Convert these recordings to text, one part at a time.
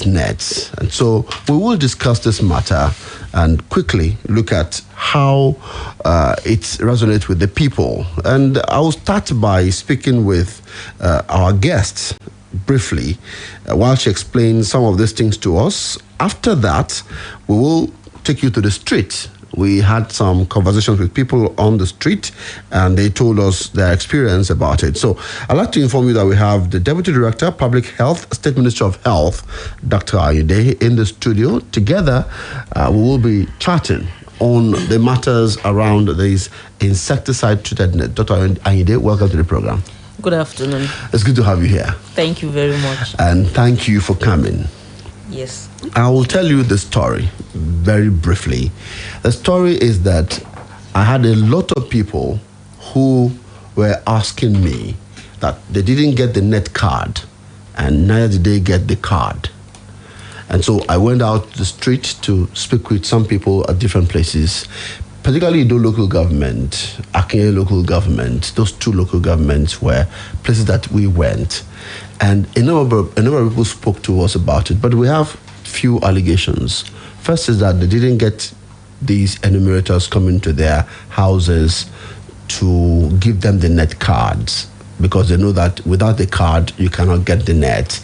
nets. And so we will discuss this matter and quickly look at how it resonates with the people. And I will start by speaking with our guest briefly while she explains some of these things to us. After that, we will take you to the street. We had some conversations with people on the street, and they told us their experience about it. So I'd like to inform you that we have the Deputy Director, Public Health, State Minister of Health, Dr. Ayinde, in the studio. Together, we will be chatting on the matters around these insecticide-treated nets. Dr. Ayinde, welcome to the program. Good afternoon. It's good to have you here. Thank you very much. And thank you for coming. Yes. I will tell you the story very briefly. The story is that I had a lot of people who were asking me that they didn't get the net card and neither did they get the card. And so I went out to the street to speak with some people at different places, particularly the local government, Akinye local government. Those two local governments were places that we went. And a number of people spoke to us about it, but we have few allegations. First is that they didn't get these enumerators coming to their houses to give them the net cards, because they know that without the card, you cannot get the net.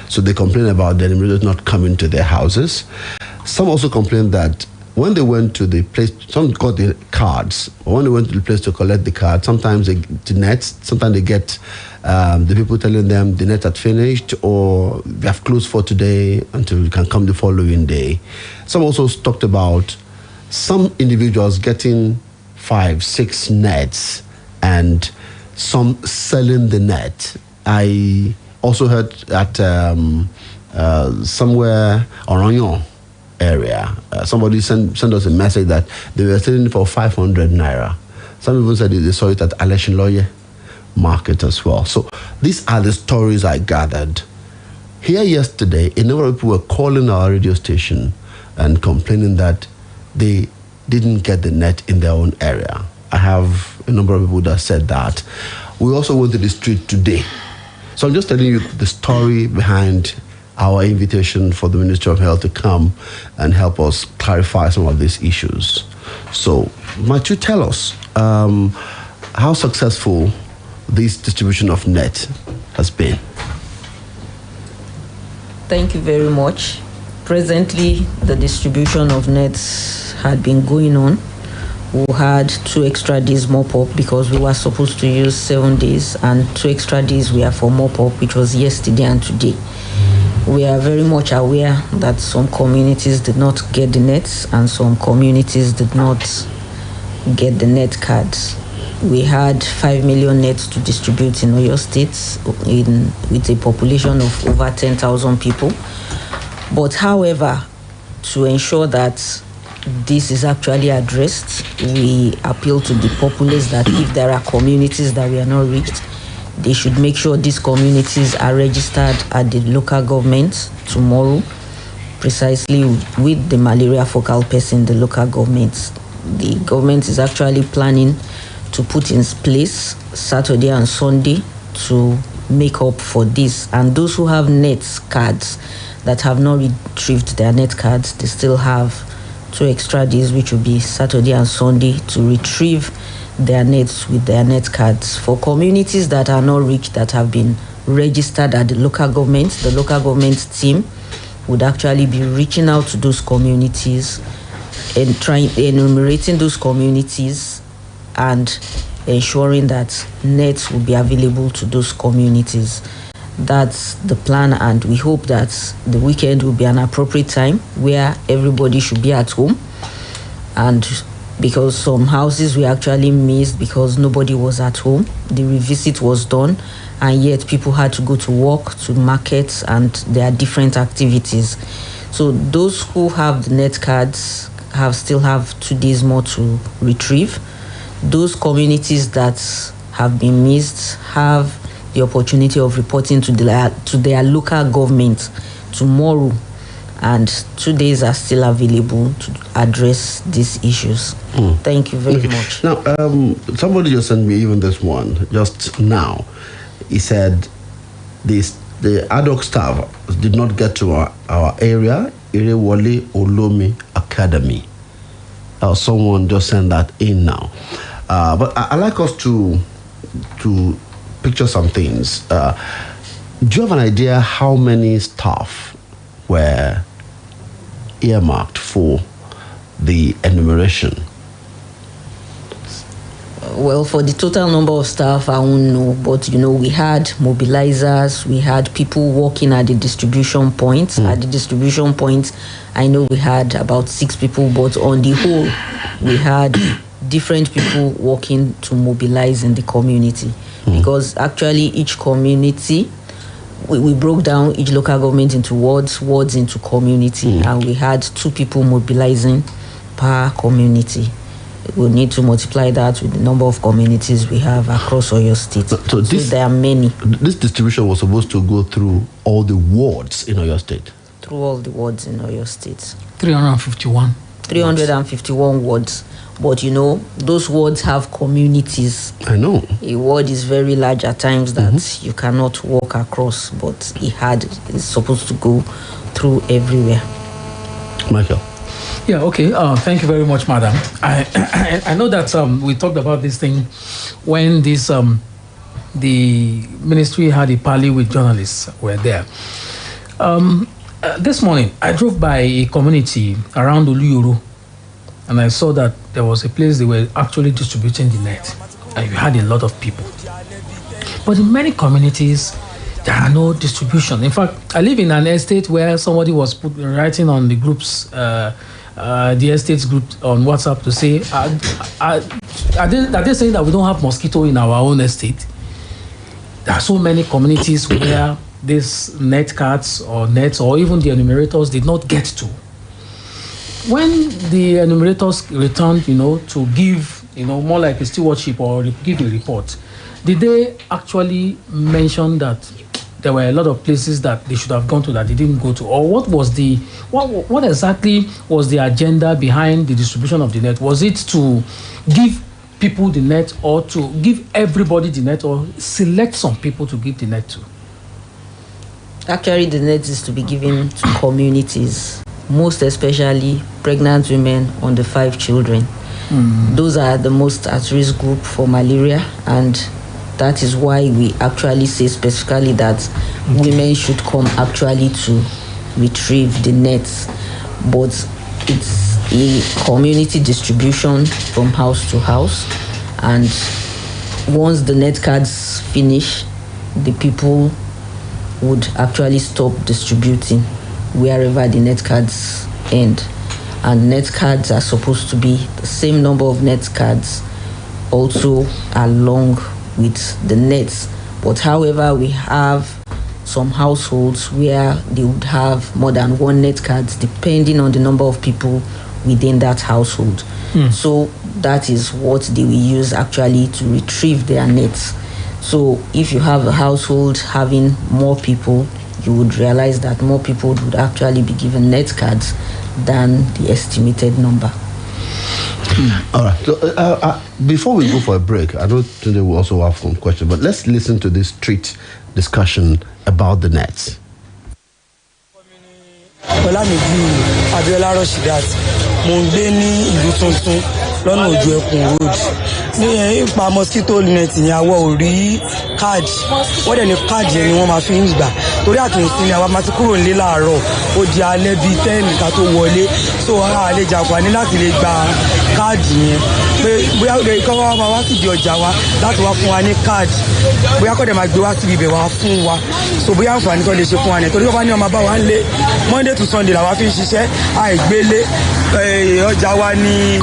So they complain about the enumerators not coming to their houses. Some also complain that when they went to the place, some got the cards, but when they went to the place to collect the card, sometimes they get the nets, sometimes they get the people telling them the net had finished or they have closed for today until you can come the following day. Some also talked about some individuals getting 5, 6 nets and some selling the net. I also heard at somewhere around area, somebody sent us a message that they were selling for 500 naira. Some people said they saw it at Aleshinloye market as well. So these are the stories I gathered. Here yesterday, a number of people were calling our radio station and complaining that they didn't get the net in their own area. I have a number of people that said that. We also went to the street today. So I'm just telling you the story behind our invitation for the Ministry of Health to come and help us clarify some of these issues. So, might you tell us how successful this distribution of net has been? Thank you very much. Presently, the distribution of nets had been going on. We had 2 extra days mop-up because we were supposed to use 7 days, and 2 extra days we are for mop-up, which was yesterday and today. We are very much aware that some communities did not get the nets and some communities did not get the net cards. We had 5 million nets to distribute in Oyo State with a population of over 10,000 people. But however, to ensure that this is actually addressed, we appeal to the populace that if there are communities that we are not reached, they should make sure these communities are registered at the local government tomorrow, precisely with the malaria focal person, the local government. The government is actually planning to put in place Saturday and Sunday to make up for this. And those who have net cards that have not retrieved their net cards, they still have 2 extra days, which will be Saturday and Sunday, to retrieve their nets with their net cards. For communities that are not reached, that have been registered at the local government team would actually be reaching out to those communities and enumerating those communities and ensuring that nets will be available to those communities. That's the plan, and we hope that the weekend will be an appropriate time where everybody should be at home, and because some houses were actually missed because nobody was at home. The revisit was done, and yet people had to go to work, to markets, and there are different activities. So those who have the net cards still have 2 days more to retrieve. Those communities that have been missed have the opportunity of reporting to their local government tomorrow, and 2 days are still available to address these issues. Thank you very much. Now, somebody just sent me even this one just now. He said this the ad hoc staff did not get to our area, Irewole Olomi Academy. Someone just sent that in now. But I like us to picture some things. Do you have an idea how many staff were earmarked for the enumeration? Well, for the total number of staff, I won't know. But, we had mobilizers, we had people working at the distribution points. At the distribution points, I know we had about 6 people, but on the whole, we had different people working to mobilize in the community. Because actually each community, we broke down each local government into wards into community, and we had 2 people mobilizing per community. We'll need to multiply that with the number of communities we have across Oyo State. So there are many. This distribution was supposed to go through all the wards in Oyo State? Through all the wards in Oyo State. 351. 351 wards. But those wards have communities. I know. A ward is very large at times that you cannot walk across, but it's supposed to go through everywhere. Michael. Yeah, okay. Thank you very much, madam. I know that we talked about this thing when the ministry had a parley with journalists were there. This morning, I drove by a community around Oluyoro, and I saw that there was a place they were actually distributing the net, and you had a lot of people. But in many communities, there are no distribution. In fact, I live in an estate where somebody was writing on the groups, the estates group on WhatsApp to say, are they saying that we don't have mosquito in our own estate? There are so many communities where these net cards or nets or even the enumerators did not get to. When the enumerators returned, to give, more like a stewardship or give a report, did they actually mention that there were a lot of places that they should have gone to that they didn't go to? Or what exactly was the agenda behind the distribution of the net? Was it to give people the net, or to give everybody the net, or select some people to give the net to? Actually, the net is to be given to communities, most especially pregnant women under 5 children. Those are the most at-risk group for malaria, and that is why we actually say specifically that women should come actually to retrieve the nets. But it's a community distribution from house to house, and once the net cards finish, the people would actually stop distributing wherever the net cards end. And net cards are supposed to be the same number of net cards also along with the nets. But however, we have some households where they would have more than 1 net cards depending on the number of people within that household. So that is what they will use actually to retrieve their nets. So if you have a household having more people, you would realize that more people would actually be given net cards than the estimated number. All right. So, before we go for a break, I know today we also have some questions, but let's listen to this street discussion about the nets. Abiola Rashidat, mo ń gbé ní ìlú tuntun lọ́nà Òjò Ẹkùn road. Ní ipa mosquito net ni àwọ̀ ò rí káàdì. Wọ́n dẹ̀ ní káàdì yẹn ni wọ́n máa fi ń gbà. Torí àkíyèsí ni àwa máa ti kúrò nílé láàárọ̀. Ó di alẹ́ bíi 10 ká tó wọlé. So ara lè jàǹfààní láti lè gba káàdì yẹn. Pé bóyá ikọ́ wa máa wá síbi ọjà wa láti wá fún wa ní káàdì. Bóyá kọ́ dẹ̀ máa gbé wá síbi ibẹ̀ wá fún wa. So bóyá àǹfààní tó lè ṣe fún wa ni. Torí wọ́n bá ní ọmọ bá wa ń lé Monday to Sunday làwa fi ń ṣiṣẹ́ àìgbélé ọjà wa ní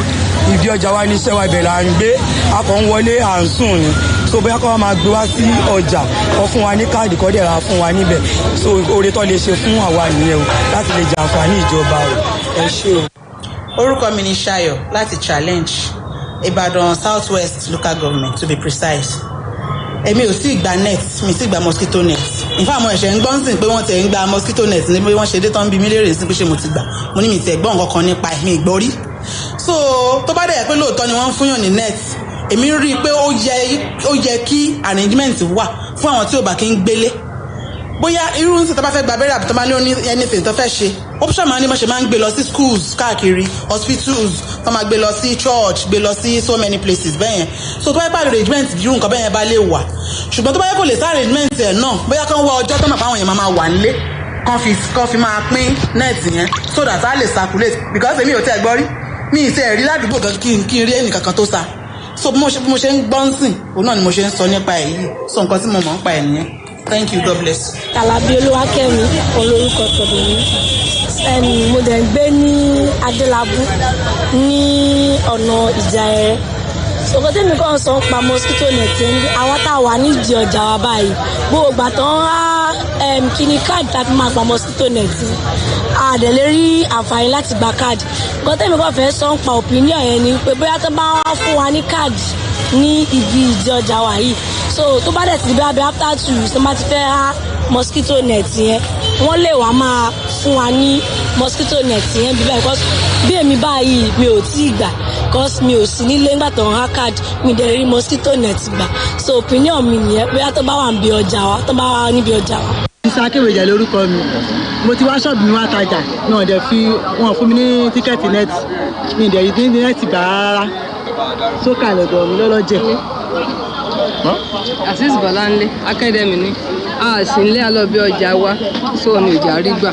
ibi ọjà wa ní iṣẹ́ wa ibẹ̀ là ń gbé akọ̀ ń wọlé à ń sùn ni. So bóyá kọ́ wa máa gbé wá sí ọjà kọ́ fún wa ní káàdì kọ́ dẹ̀ ra fún wa níbẹ̀. So oore tó lè ṣe fún àwa nìyẹn o láti lè jàǹfààní ìjọba o. Ẹ ṣé o. Orúkọ mi ni Ṣayọ̀ láti Challenge Ibadan South West Local Government to be precise. Èmi ò sì gba net, mi sì gba mosquito net. In fact, mo ẹ̀ṣẹ̀ ń gbọ́n sìn pé wọ́n tẹ̀ ń gba mosquito net ní bí wọ́n ṣe dé tán bí mi léèrè sí pé ṣé mo ti gbà. Mo ní mi tẹ̀ gbọ́n nǹkan kan nípa ẹ̀mí ìgbórí. So tó bá dẹ̀ pé lóòótọ́ ni wọ́n ń fúnyàn ní net, èmi rí i pé ó yẹ kí arrangement wà fún àwọn tí ò bá kí ń gbélé. bóyá irú ní sèta bá fẹ́ gba abẹ́rẹ́ àbí tó máa ní oní anything tó fẹ́ ṣe option máa ní mo ṣe máa ń gbé lọ sí schools káàkiri hospitals wọ́n máa gbé lọ sí church gbé lọ sí so many places bẹ́ẹ̀ yẹn so tó bá yẹ pé arrangement irú nǹkan bẹ́ẹ̀ yẹn bá lè wà ṣùgbọ́n tó bá yẹ kó lè sí arrangement ẹ̀ náà bóyá kán wá ọjọ́ tó máa fáwọn èèyàn máa wà nílé kán fi máa pín net yẹn so that a lè circulate because èmi ò tẹ́ gbọ́ rí mi ì tẹ́ rí ládùúgbò kan kí n rí ẹnìkankan tó sá so bí mo ṣe ń gbọ́n sìn òun náà ni mo ṣe ń sọ nípa ẹ̀ yìí so nǹkan tí mo mọ̀ ń pa ẹ̀ nìyẹn. Thank you, God bless. Alábí Olúwakẹ́mi olórúkọ tọ̀dọ̀ mi. Mo dẹ̀ ń gbé ní Adélábù ní ọ̀nà Ìjàyè. Òkè tèmi kàn sọ ń pa mosquito net ní àwọn tá a wà nídìí ọjà wa báyìí. Gbogbo ìgbà tó ń há kíní káàdì tá a fi máa pa mosquito net. A dẹ̀ lè rí àǹfààní láti gba káàdì. Òkè tèmi kàn fẹ́ sọ ń pa opinion yẹn ni pé bóyá tó bá wá fún wa ní káàdì ní ibi ìdí ọjà wa yìí. So tó bá dẹ̀ ti di bí after 2 weeks tó bá ti fẹ́ há mosquito net yẹn wọ́n lè wá máa fún wa ní mosquito net yẹn bí báyìí because bí èmi báyìí mi ò tí ì gbà because mi ò sí nílé nígbà tó ń há card mi dẹ̀ rí mosquito net gbà so opinion mi nìyẹn bóyá tó bá wà níbi ọjà wa tó bá wà níbi ọjà wa. Mr. Akéwèjà lórúkọ mi mo ti wá ṣọ́ọ̀bù mi wá tajà náà dẹ̀ wọn fún mi ní tíkẹ́ẹ̀tì net mi dẹ̀ rí ní net gbà rárá sókà lọ́dọ̀ mi lọ́lọ́jẹ̀. Azeez Bọ́láńlé akademi ni a sì ń lé alọ́bí ọjà wa so ní ìjà rí gbà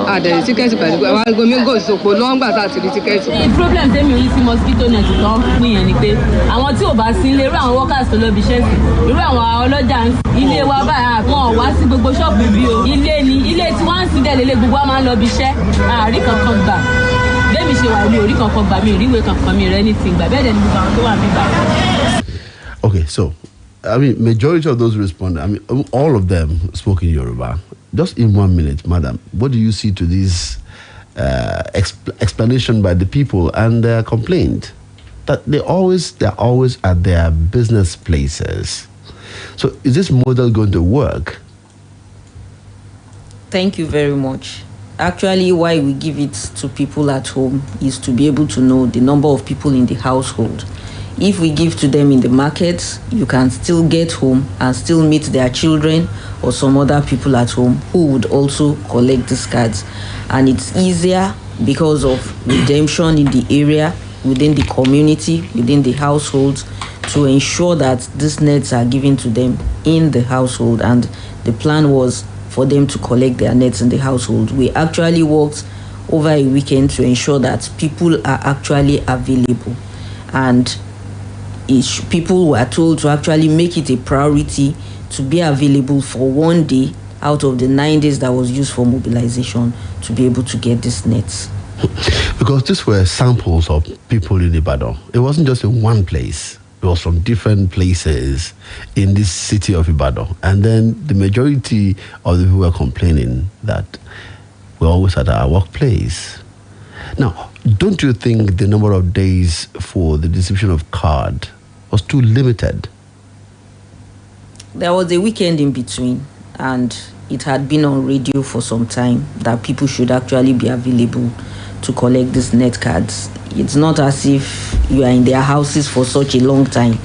a dẹ̀ rí tíkẹ́ẹ̀tì pàdé àwọn agomi gò sòpò lọ́ngbà tá a ti rí tíkẹ́ẹ̀tì. problem tẹ́mi rí sí mosquito net tó ń pín yẹn ni pé àwọn tí ò bá sí ilé irú àwọn workers tó lọ́bi iṣẹ́ sí irú àwọn ọlọ́jà ilé wa báyìí wọn wá sí gbogbo ṣọ́ọ̀bù bí o ilé tí wọ́n ń sí dẹ̀ lélẹ̀ gbogbo wa máa ń lọ́bi iṣẹ́ àárí kankan gbà bẹ́ẹ̀ mi ṣe wà ní orí kankan gbà mi ìríwé kankan mi rẹ́ ní ti gbà bẹ́ẹ̀ dẹ̀ ni gbogbo àwọn tó wà mí gbà. Okay, so I mean, majority of those responded. I mean, all of them spoke in Yoruba. Just in 1 minute, madam, what do you see to this explanation by the people and their complaint that they're always at their business places? So, is this model going to work? Thank you very much. Actually, why we give it to people at home is to be able to know the number of people in the household. If we give to them in the markets, you can still get home and still meet their children or some other people at home who would also collect these cards. And it's easier because of redemption in the area, within the community, within the households, to ensure that these nets are given to them in the household. And the plan was for them to collect their nets in the household. We actually worked over a weekend to ensure that people are actually available. And people were told to actually make it a priority to be available for 1 day out of the 9 days that was used for mobilization to be able to get these nets. Because these were samples of people in Ibadan. It wasn't just in one place. It was from different places in this city of Ibadan. And then the majority of the people were complaining that we're always at our workplace. Now, don't you think the number of days for the distribution of card was too limited? There was a weekend in between, and it had been on radio for some time that people should actually be available to collect these net cards. It's not as if you are in their houses for such a long time.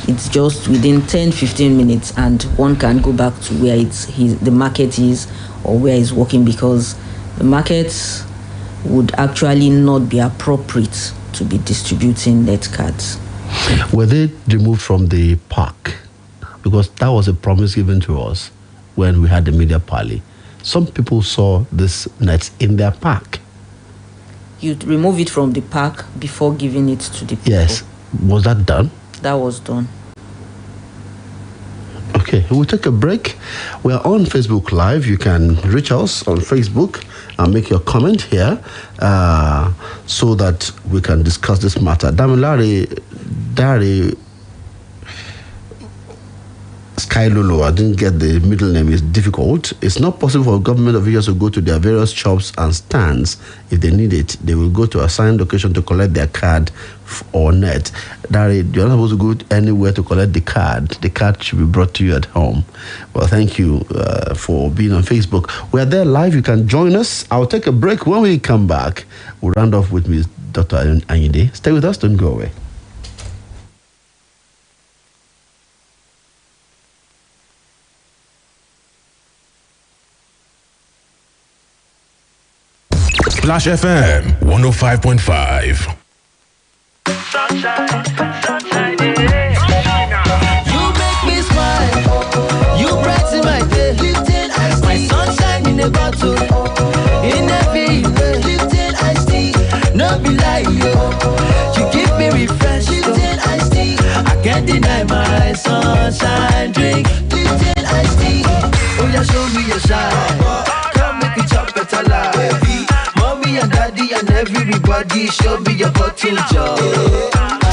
It's just within 10-15 minutes, and one can go back to where the market is or where he's working, because the markets would actually not be appropriate to be distributing net cards. Were they removed from the park? Because that was a promise given to us when we had the media parley. Some people saw this nets in their park. You'd remove it from the park before giving it to the people. Yes. Was that done? That was done. Okay, we'll take a break. We're on Facebook Live. You can reach us on Facebook and make your comment here so that we can discuss this matter. Damilare Dari Skylolo, I didn't get the middle name, is difficult. It's not possible for government officials to go to their various shops and stands. If they need it, they will go to a assigned location to collect their card or net. Dari, you're not supposed to go anywhere to collect the card. The card should be brought to you at home. Well, thank you for being on Facebook. We're there live. You can join us. I'll take a break. When we come back, we'll round off with Ms. Dr. Anyide. Stay with us. Don't go away. Splash FM 105.5. Sunshine, you make me smile. You brighten my day. My sunshine in a bottle. In every way. Lipton iced tea. No be lie, yo. You keep me refreshed. Lipton iced tea. I can't deny my sunshine drink. Lipton iced tea. Oh yeah, show me your shine. Come make me chop better life. Mommy and daddy and everybody, show me your bottle job.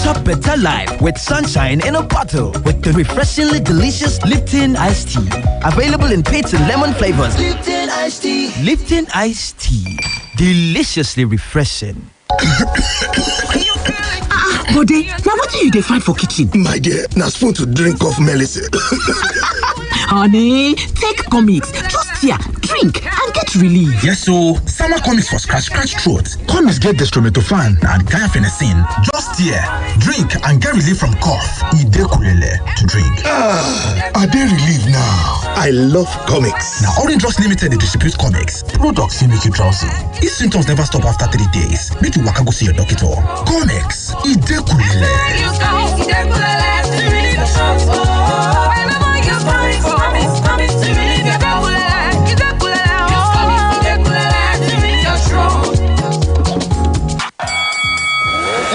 Chop better life with sunshine in a bottle with the refreshingly delicious Lipton iced tea. Available in peach and lemon flavors. Lipton iced tea. Lipton iced tea. Deliciously refreshing. Bode, now what do you find for kitchen? My dear, now spoon to drink of medicine. Honey, take comics. Just here, drink and get relief. Yes, so summer comics for scratch throat. Comics get dextromethorphan and guanfacine. Just here, drink and get relief from cough. Idekulele to drink. Are they relief now? I love comics. Now, Orange Drugs Limited, they distribute comics. Products will make you drowsy. If symptoms never stop after 3 days, make you waka go see your doctor. Comics, Idekulele.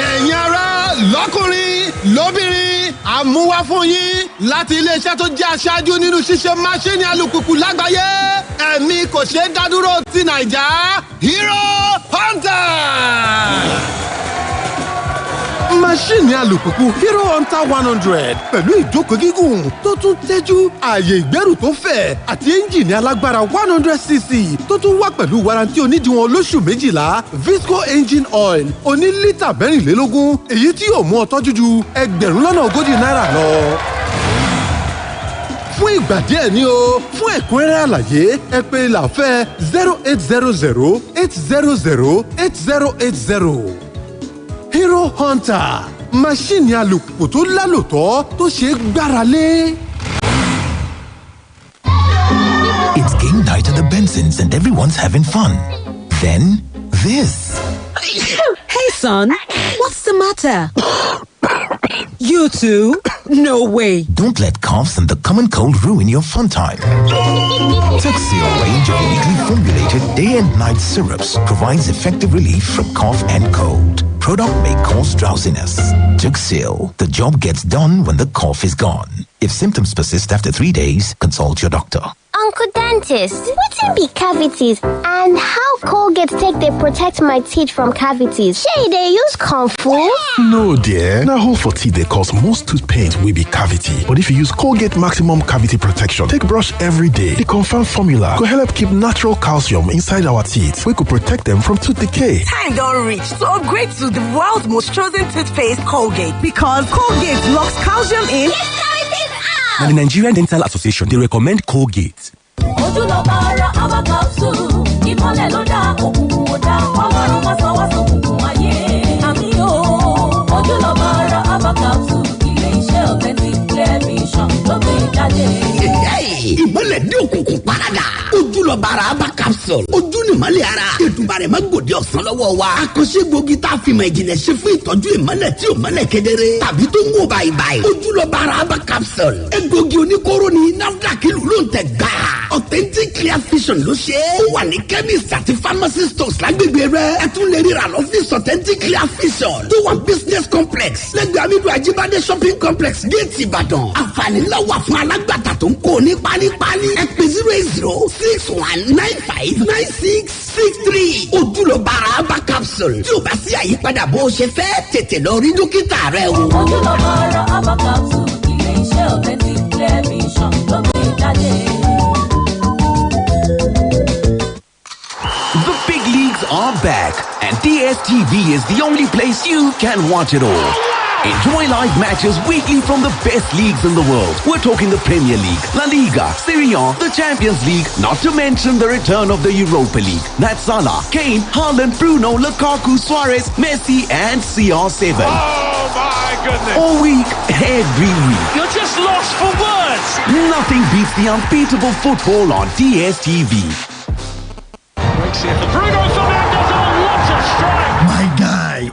ẹ̀yin ará lọ́kùnrin lóbìnrin àmúwá fún yín láti iléeṣẹ́ tó jẹ́ aṣáájú nínú ṣíṣe máṣíìnì alùpùpù lágbàáyé ẹ̀mí kò ṣeé dádúró ti Naija Hero Hunter. máṣíìnì alùpùpù Hero Hunter 100 pẹ̀lú ìjókòó gígùn tó tún tẹ́jú ààyè ìgbẹ́rù tó fẹ̀ àti ẹ́ńjìnì alágbára 100cc tó tún wá pẹ̀lú warranty onídìíwọ̀n olóṣù 12 Visco engine oil oní lítà 24 èyí tí yóò mú ọ tọ́jú ju $1,040 lọ. fún ìgbà díẹ̀ ni o fún ẹ̀kúnrẹ́rẹ́ àlàyé ẹ pè làfẹ́ 0800 800 8080. Hero Hunter máṣíìnì alùpùpù tó lálòtọ́ tó ṣe é gbára lé. It's game night at the Bensons and everyone's having fun. Then, this. Hey son, what's the matter? You too? No way. Don't let coughs and the common cold ruin your fun time. Tuxil range of uniquely formulated day and night syrups provides effective relief from cough and cold. Product may cause drowsiness. Tuxil, the job gets done when the cough is gone. If symptoms persist after 3 days, consult your doctor. Uncle Dentist, wetin be cavities and how Colgate take dey protect my teeth from cavities? Shey dey use comfort? No, dear. Now, hole for teeth they cause most tooth pain will be cavity. But if you use Colgate Maximum Cavity Protection, take brush every day. The confirmed formula could help keep natural calcium inside our teeth. We could protect them from tooth decay. Time don't reach to upgrade to the world's most chosen toothpaste, Colgate, because Colgate locks calcium in. Now, the Nigerian Dental Association, they recommend Colgate. Ìmọ̀lẹ̀ dé òkùnkùn parada. Ojúlọ̀bàrà Aba capsule. Ojú ni ìmọ̀lẹ̀ ara. Ètùbàrẹ̀ máa gbòde ọ̀sán lọ́wọ́ wa. Àkànṣe gbòógì tá a fi mọ̀ ìjìnlẹ̀ ṣe fún ìtọ́jú ìmọ̀lẹ̀ tí ò mọ̀lẹ̀ kedere. Tàbí tó ń wò báyìí. Ojúlọ̀bàrà Aba capsule. Egbògi oníkóró ni NAFDAC ìlú ló ń tẹ̀ gbà. Authentic Clear Vision ló ṣe é. Ó wà ní chemist àti pharmacy stores lágbègbè rẹ̀. Ẹ tún lè ríra lọ́fíìsì Authentic Clear Vision. Tó wà business complex. Lẹ́gbẹ̀ẹ́ Amidu Ajibade shopping complex Gate Ibadan. Àǹfààní ńlá wà fún alágbàtà tó ń kó ní pálípálí. Ẹ pè 08061959663. Ojúlọ̀bàrà Aba capsule. Tí o bá sí àyípadà bó o ṣe fẹ́, tètè lọ rí dókítà rẹ o. Ojúlọ̀bàrà Aba capsule. Ilé iṣẹ́ Authentic Clear Vision ló gbé jáde. The big leagues are back, and DSTV is the only place you can watch it all. Enjoy live matches weekly from the best leagues in the world. We're talking the Premier League, La Liga, Serie A, the Champions League, not to mention the return of the Europa League. That's Salah, Kane, Haaland, Bruno, Lukaku, Suarez, Messi, and CR7. Oh my goodness! All week, every week. You're just lost for words! Nothing beats the unbeatable football on DSTV. Bruno Fernandes on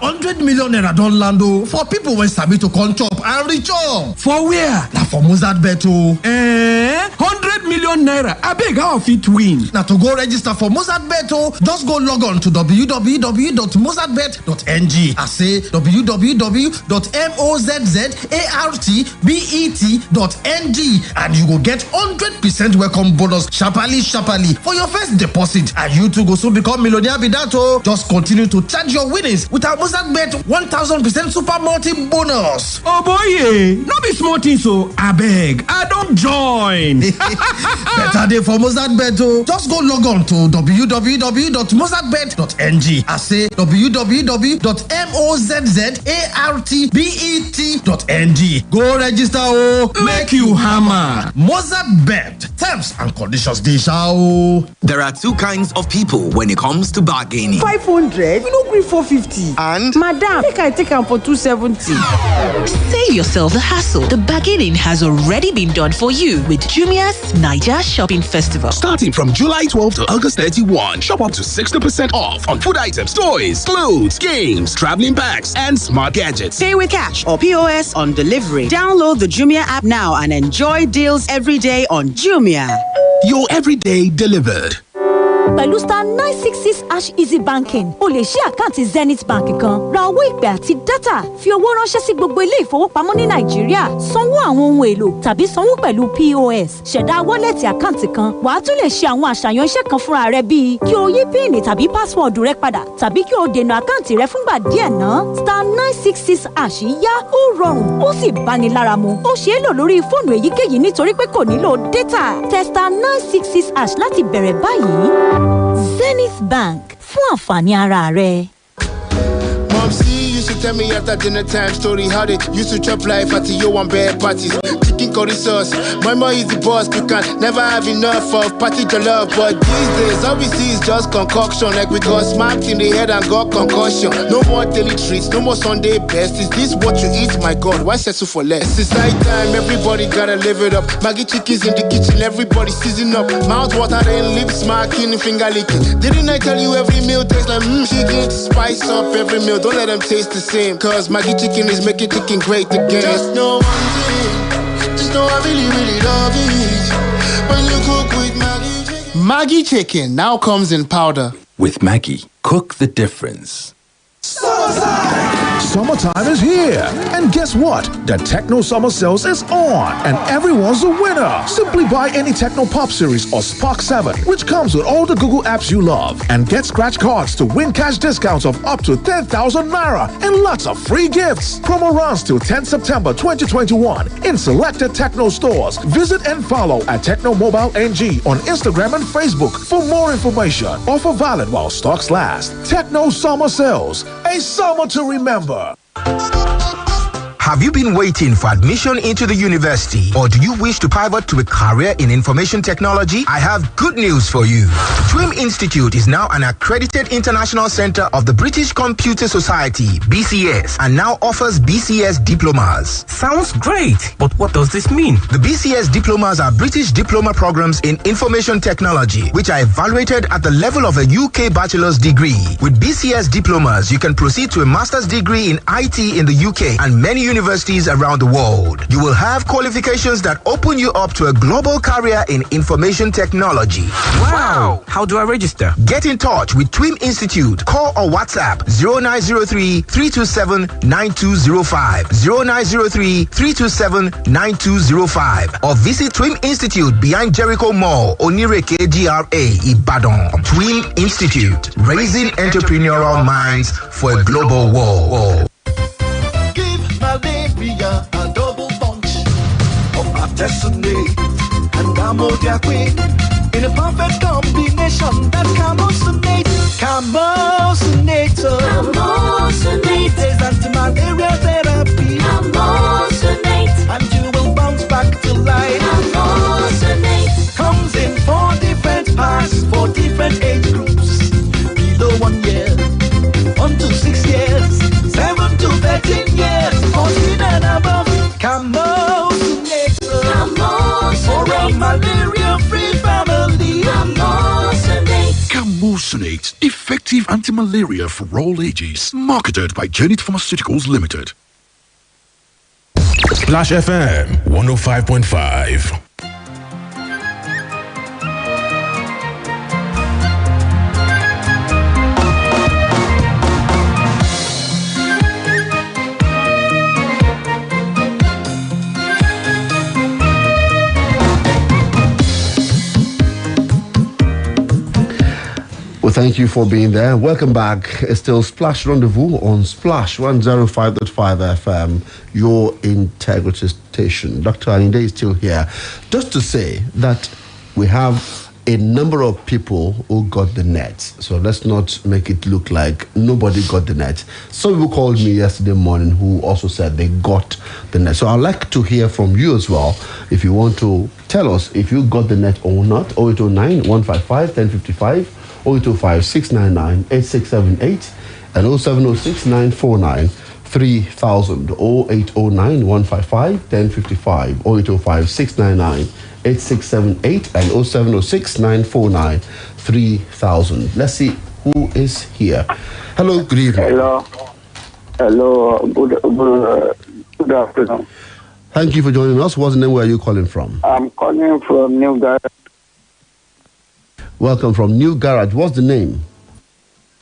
100 million naira don land o for people wey sabi to come chop and reach up. For where? Na for Mozart Bet o. 100 million naira. Abeg, how I fit win? Na to go register for Mozart Bet o, just go log on to www.mozartbet.ng. I say www.mozzartbet.ng and you go get 100% welcome bonus sharparly for your first deposit. And you too go soon become millionaire be that o. Just continue to charge your winnings with our Mozart Bet 1000% super multi bonus. Oh boy, no be small thing so. Abeg, I don join. Better day for Mozart Bet o. Just go log on to www.mozzartbet.ng. I say www.mozzartbet.ng. Go register o. Make you hammer. Mozart Bet. Terms and conditions dey sha o. There are two kinds of people when it comes to bargaining. 500, you no gree 450. And madam, make I take am for 270. Save yourself the hassle. The bargaining has already been done for you with Jumia's Niger Shopping Festival. Starting from July 12 to August 31, shop up to 60% off on food items, toys, clothes, games, traveling packs, and smart gadgets. Pay with cash or POS on delivery. Download the Jumia app now and enjoy deals every day on Jumia. Your everyday delivered. Pẹ̀lú star 966 hash easy banking o lè ṣí àkáǹtì Zenith Bank kan ra owó ìpè àti dátà fi owó ránṣẹ́ sí gbogbo ilé ìfowópamọ́ ní Nàìjíríà sanwó àwọn ohun èlò tàbí sanwó pẹ̀lú POS ṣẹ̀dá wọ́lẹ̀tì àkáǹtì kan wà á tún lè ṣe àwọn àṣàyàn iṣẹ́ kan fúnra rẹ bíi kí o yí píìnì tàbí pásíwọ̀dù rẹ padà tàbí kí o dènà àkáǹtì rẹ fúngbà díẹ̀ ná star 966 hash yá ó rọrùn ó sì báni lára mu ó ṣeé lò lórí fóònù èyíkéyìí nítorí pé kò nílò dátà tẹ star 966 hash láti bẹ̀rẹ̀ báyìí. Zenith Bank fún àǹfààní ara rẹ. Mom, see, you should tell me after dinner time story how they used to chop life at your one bad parties. Chicken curry sauce, my mom is the boss. You can never have enough of party to love. But these days, all we see is just concoction. Like we got smacked in the head and got concussion. No more daily treats, no more Sunday best. Is this what you eat? My God, why settle for less? It's night time, everybody gotta live it up. Maggie chickens in the kitchen, everybody season up. Mouth water, then lips smacking, finger licking. Didn't I tell you every meal tastes like chicken? Spice up every meal, don't let them taste the same. Cause Maggie chicken is making chicken great again. Just know one thing, just know I really, really love it. When you cook with Maggie chicken. Maggie chicken now comes in powder. With Maggie, cook the difference. Summertime is here, and guess what? The Techno Summer Sales is on, and everyone's a winner. Simply buy any Techno Pop Series or Spark 7, which comes with all the Google apps you love, and get scratch cards to win cash discounts of up to 10,000 naira and lots of free gifts. Promo runs till 10 September 2021 in selected Techno stores. Visit and follow at Techno Mobile NG on Instagram and Facebook for more information. Offer valid while stocks last. Techno Summer Sales, a summer to remember. Have you been waiting for admission into the university, or do you wish to pivot to a career in information technology? I have good news for you. TWIM Institute is now an accredited international center of the British Computer Society, BCS, and now offers BCS diplomas. Sounds great, but what does this mean? The BCS diplomas are British diploma programs in information technology, which are evaluated at the level of a UK bachelor's degree. With BCS diplomas, you can proceed to a master's degree in IT in the UK and many universities around the world. You will have qualifications that open you up to a global career in information technology. Wow! How do I register? Get in touch with TWIM Institute. Call or WhatsApp 0903-327-9205, 0903-327-9205, or visit TWIM Institute behind Jericho Mall, Onireke GRA, Ibadan. TWIM Institute, raising entrepreneurial minds for a global world. Malaria, a double bunch of artesunate and amodiaquine in a perfect combination. That's Camosunate. Camosunate is anti-malaria therapy. Camosunate, and you will bounce back to life. Camosunate comes in 4 different packs for different age groups. Below 1 year, 1 to 6 years, 7 to 13 years, 14 and above. Camosunate for a malaria-free family. Camosunate. Camosunate, effective anti-malaria for all ages. Marketed by Janet Pharmaceuticals Limited. Splash FM 105.5. Well, thank you for being there. Welcome back. It's still Splash Rendezvous on Splash 105.5 FM, your integrity station. Dr. Aninde is still here. Just to say that we have a number of people who got the net. So let's not make it look like nobody got the net. Some people called me yesterday morning who also said they got the net. So I'd like to hear from you as well. If you want to tell us if you got the net or not, 0809 155 1055. 0805 699 8678 and 0706 949 3000 0809 155 1055 0805 699 8678 and 0706 949 3000. Let's see who is here. Hello, good evening. Hello, good afternoon. Thank you for joining us. What's the name? Where are you calling from? I'm calling from New Garage. Welcome from New Garage. What's the name?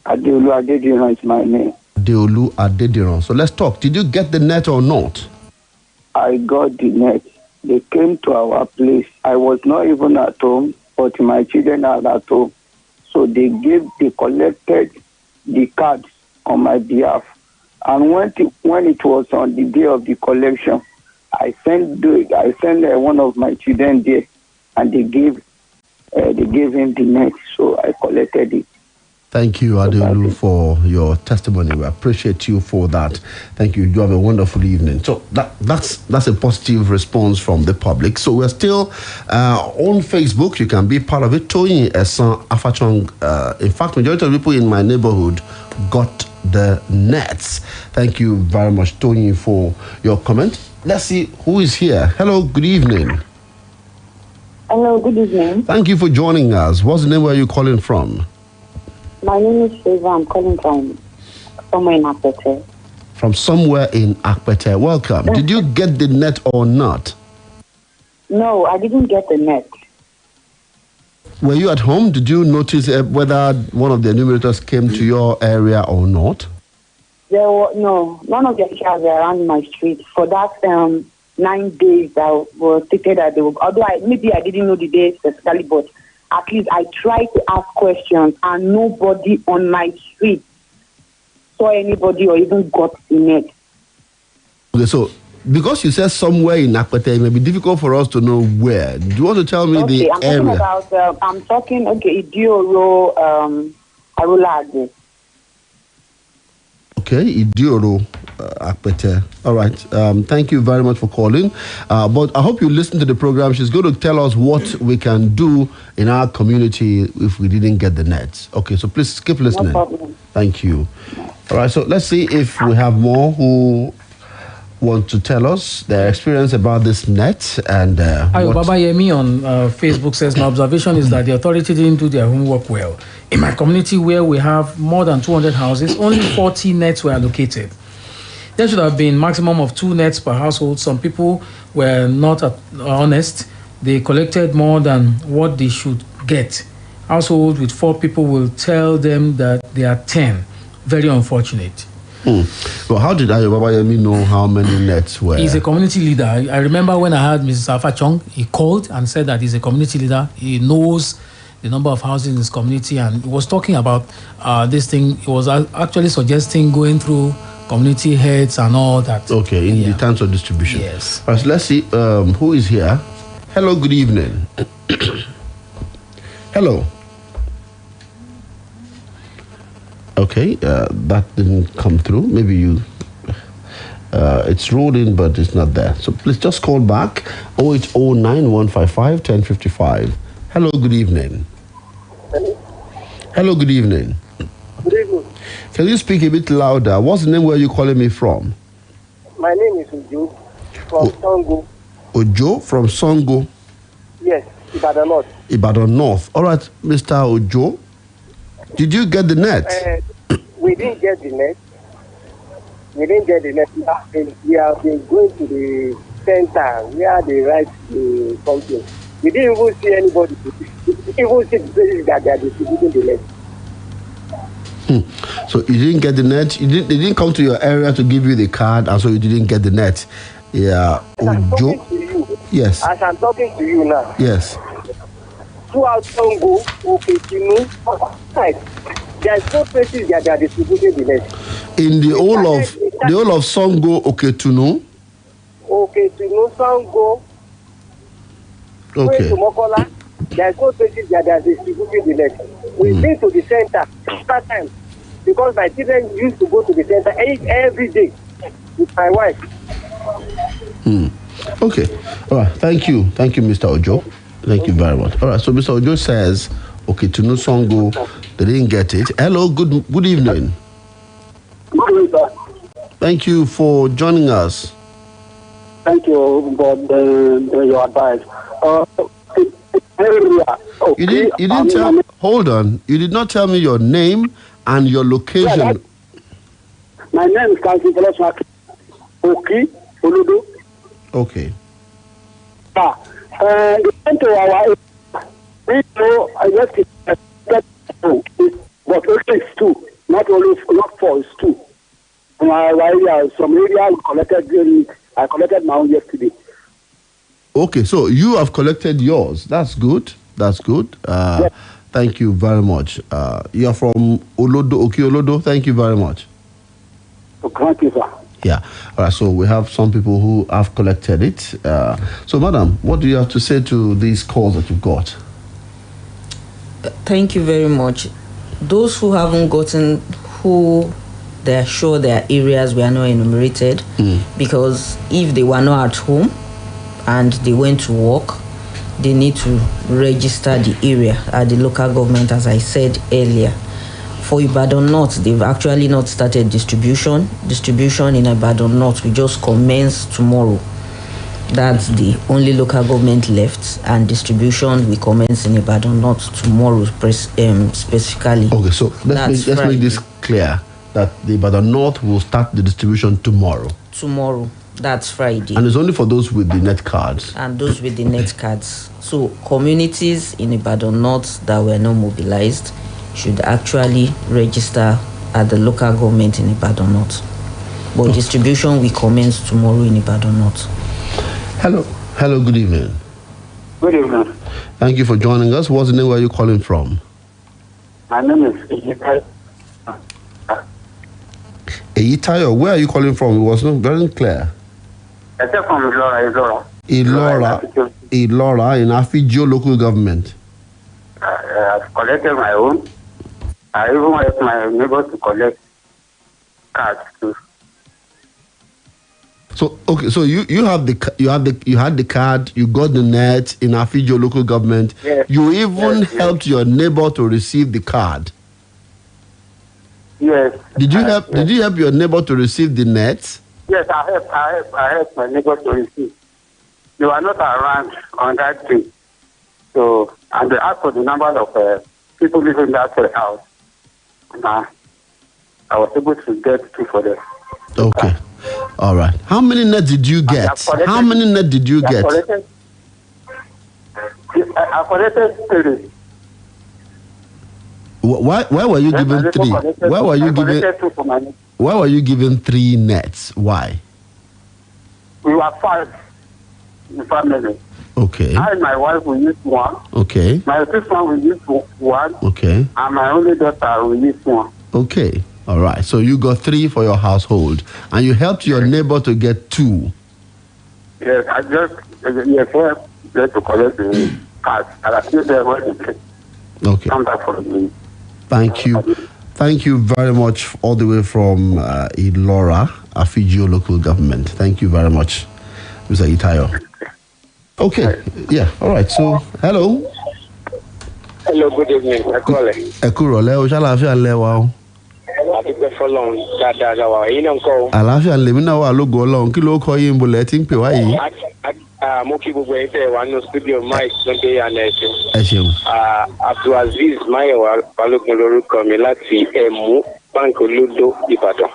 Adeolu Adediran is my name. Adeolu Adediran. So let's talk. Did you get the net or not? I got the net. They came to our place. I was not even at home, but my children are at home. So they collected the cards on my behalf. And when it was on the day of the collection, I sent one of my children there, and they gave him the net, so I collected it. Thank you, Adeolu, for your testimony. We appreciate you for that. Thank you. You have a wonderful evening. So that's a positive response from the public. So we're still on Facebook. You can be part of it. Toyin Esan Afachong. In fact, majority of people in my neighborhood got the nets. Thank you very much, Toyin, for your comment. Let's see who is here. Hello, good evening. Hello, good evening. Thank you for joining us. What's the name? Where are you calling from? My name is Favor. I'm calling from somewhere in Akpete. From somewhere in Akpete. Welcome. Did you get the net or not? No, I didn't get the net. Were you at home? Did you notice whether one of the enumerators came to your area or not? No, none of the officials were around my street for that 9 days that were stated that they were, although maybe I didn't know the day specifically, but at least I tried to ask questions and nobody on my street saw anybody or even got the net. Okay, so because you said somewhere in Akpete, it may be difficult for us to know where. Do you want to tell me the area? I'm talking, Idioro, Arulade. Okay, Idioro, Akpete. All right. Thank you very much for calling. But I hope you listen to the program. She's going to tell us what we can do in our community if we didn't get the nets. Okay, so please keep listening. No problem. Thank you. All right, so let's see if we have more who want to tell us their experience about this net. And Baba Yemi on Facebook says, my observation is that the authority didn't do their homework well. In my community where we have more than 200 houses, only 40 nets were allocated. There should have been maximum of 2 nets per household. Some people were not honest. They collected more than what they should get. Household with 4 people will tell them that they are 10. Very unfortunate. Well, how did Baba Yemi know how many nets were? He's a community leader. I remember when I heard Mrs. Afachong, he called and said that he's a community leader. He knows the number of houses in his community, and he was talking about this thing. He was actually suggesting going through community heads and all that. Okay, in the terms of distribution. Yes. All right, so let's see who is here. Hello, good evening. Hello. Okay, that didn't come through. Maybe you, it's rolled in, but it's not there. So please just call back 0809 155 1055. Hello, good evening. Hello, good evening. Good evening. Can you speak a bit louder? What's the name where you calling me from? My name is Ojo from Songo. Ojo from Songo? Yes, Ibadan North. Ibadan North. All right, Mr. Ojo. Did you get the net? We didn't get the net. We didn't get the net. We have been going to the center where they write the something. We didn't even see anybody. We didn't even see the places that they are distributing the net. So you didn't get the net. They didn't come to your area to give you the card, and so you didn't get the net. Yeah. Ojo. Yes. As I'm talking to you now. Yes. Throughout Songo, Okechinu, there's no places that they are distributing the net. In the whole of Songo, Okechinu. Okechinu, Songo. Okay. To Mokola, there's no places that they are distributing the net. We've been to the center that time because my children used to go to the center every day with my wife. Okay. All right. Thank you, Mr. Ojo. Thank you very much. All right. So Mr. Ojo says, okay, to Songo, they didn't get it. Hello. Good evening. Good evening, sir. Thank you for joining us. Thank you for your advice. You didn't tell me. Hold on. You did not tell me your name and your location. Yeah, my name is Kansi Veloswaki. Okay, Oludo. Okay. They went to our we know but it's 2, not 4, it's 2. Some area we collected. I collected my own yesterday. Okay, so you have collected yours. That's good. Yes. Thank you very much. You are from Olodo, Olodo. Thank you very much. Thank you, sir. Yeah. All right, so we have some people who have collected it. So, madam, what do you have to say to these calls that you got? Thank you very much. Those who haven't gotten, who they are sure their areas were not enumerated, because if they were not at home and they went to work, they need to register the area at the local government, as I said earlier. For Ibadan North, they've actually not started distribution. Distribution in Ibadan North will just commence tomorrow. That's the only local government left, and distribution will commence in Ibadan North tomorrow, specifically. Okay, so let's make this clear, that the Ibadan North will start the distribution tomorrow. Tomorrow, that's Friday. And it's only for those with the net cards. And those with the net cards. So communities in Ibadan North that were not mobilized should actually register at the local government in Ibadan North. But distribution will commence tomorrow in Ibadan North. Hello, good evening. Good evening. Thank you for joining us. What's the name where you calling from? My name is Eyitayo. Eyitayo, where are you calling from? It was not very clear. I said from Ilora. Ilora in Afigio local government. I've collected my own. I even helped my neighbor to collect cards too. So okay, so you had the card, you got the net in Afigio local government. Yes. You even helped your neighbor to receive the card. Yes. Did you help your neighbor to receive the net? Yes, I helped my neighbor to receive. They were not around on that day. So, and they asked for the number of people living in that house. I was able to get 2 for them. Okay. All right. How many nets did you get? How many nets did you get? I collected 3. Why were you given 3? Why were you given 3 nets? Why? We were 5 in the family. Okay. I and my wife will use 1. Okay. My sister will use 1. Okay. And my only daughter will use 1. Okay. All right. So you got 3 for your household, and you helped your neighbor to get 2. Yes, I just helped to collect the cards. And I still there when it come back for me. Thank you. Thank you very much, all the way from Ilora, Afigio local government. Thank you very much, Mr. Itayo. Okay. Yeah. All right. So, hello. Hello, good evening. Ekurole, o ṣàlàáfíà lẹ́wà o. Dáadáa wà. Èyí náà ń kọ́ o. Àlàáfíà lèmi náà wà lógo Ọlọ́run. Kí ló kọ yín bolẹ̀ tí ń pè wá yìí? mo kí gbogbo ẹ̀yin tẹ́ wà nínú studio Mike Sunday and ẹ ṣeun. Abdulaziz Mayowa Balógun lórúkọ mi láti Ẹ̀mú báńkì olódó Ìbàdàn.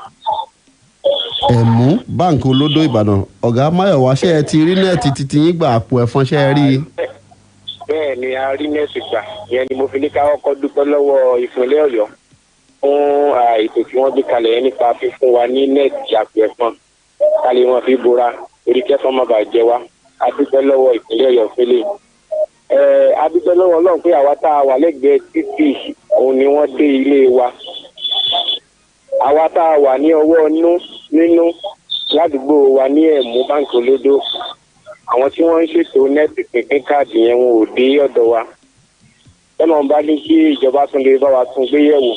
Ẹ̀mú báńkì olódó Ìbàdàn. Ọ̀gá Máyọ̀wá ṣé ẹ ti rí nẹ́ẹ̀tì títí yín gbà àpò ẹ̀fọn ṣé ẹ rí i? Bẹ́ẹ̀ ni a rí nẹ́ẹ̀sì gbà ìyẹn ni mo fi ní ká kọ́kọ́ dúpẹ́ lọ́wọ́ ìpínlẹ̀ Ọ̀yọ́ fún ètò tí wọ́n gbé kalẹ̀ yẹn nípa fífún wa ní nẹ́ẹ̀tì àpò ẹ̀fọn ká lè wọn fi bora orí kẹfọn má bàa jẹ wá. A dúpẹ́ lọ́wọ́ ìpínlẹ̀ Ọ̀yọ́ fẹ́lẹ̀. A dúpẹ́ lọ́wọ́ Ọlọ́run pé àwa tá a wà lẹ́gbẹ̀ẹ́ títì òun ni wọ́n dé ilé wa. Àwa tá a wà ní ọwọ́ nínú ládùúgbò wa ní Ẹ̀mú báńkì olódó. Àwọn tí wọ́n ń ṣètò nẹ́ẹ̀tì pínpín káàdì yẹn wọn ò dé ọ̀dọ̀ wa. Tọ́lọ́run bá ní kí ìjọba tún lè bá wa tún gbé yẹ̀wò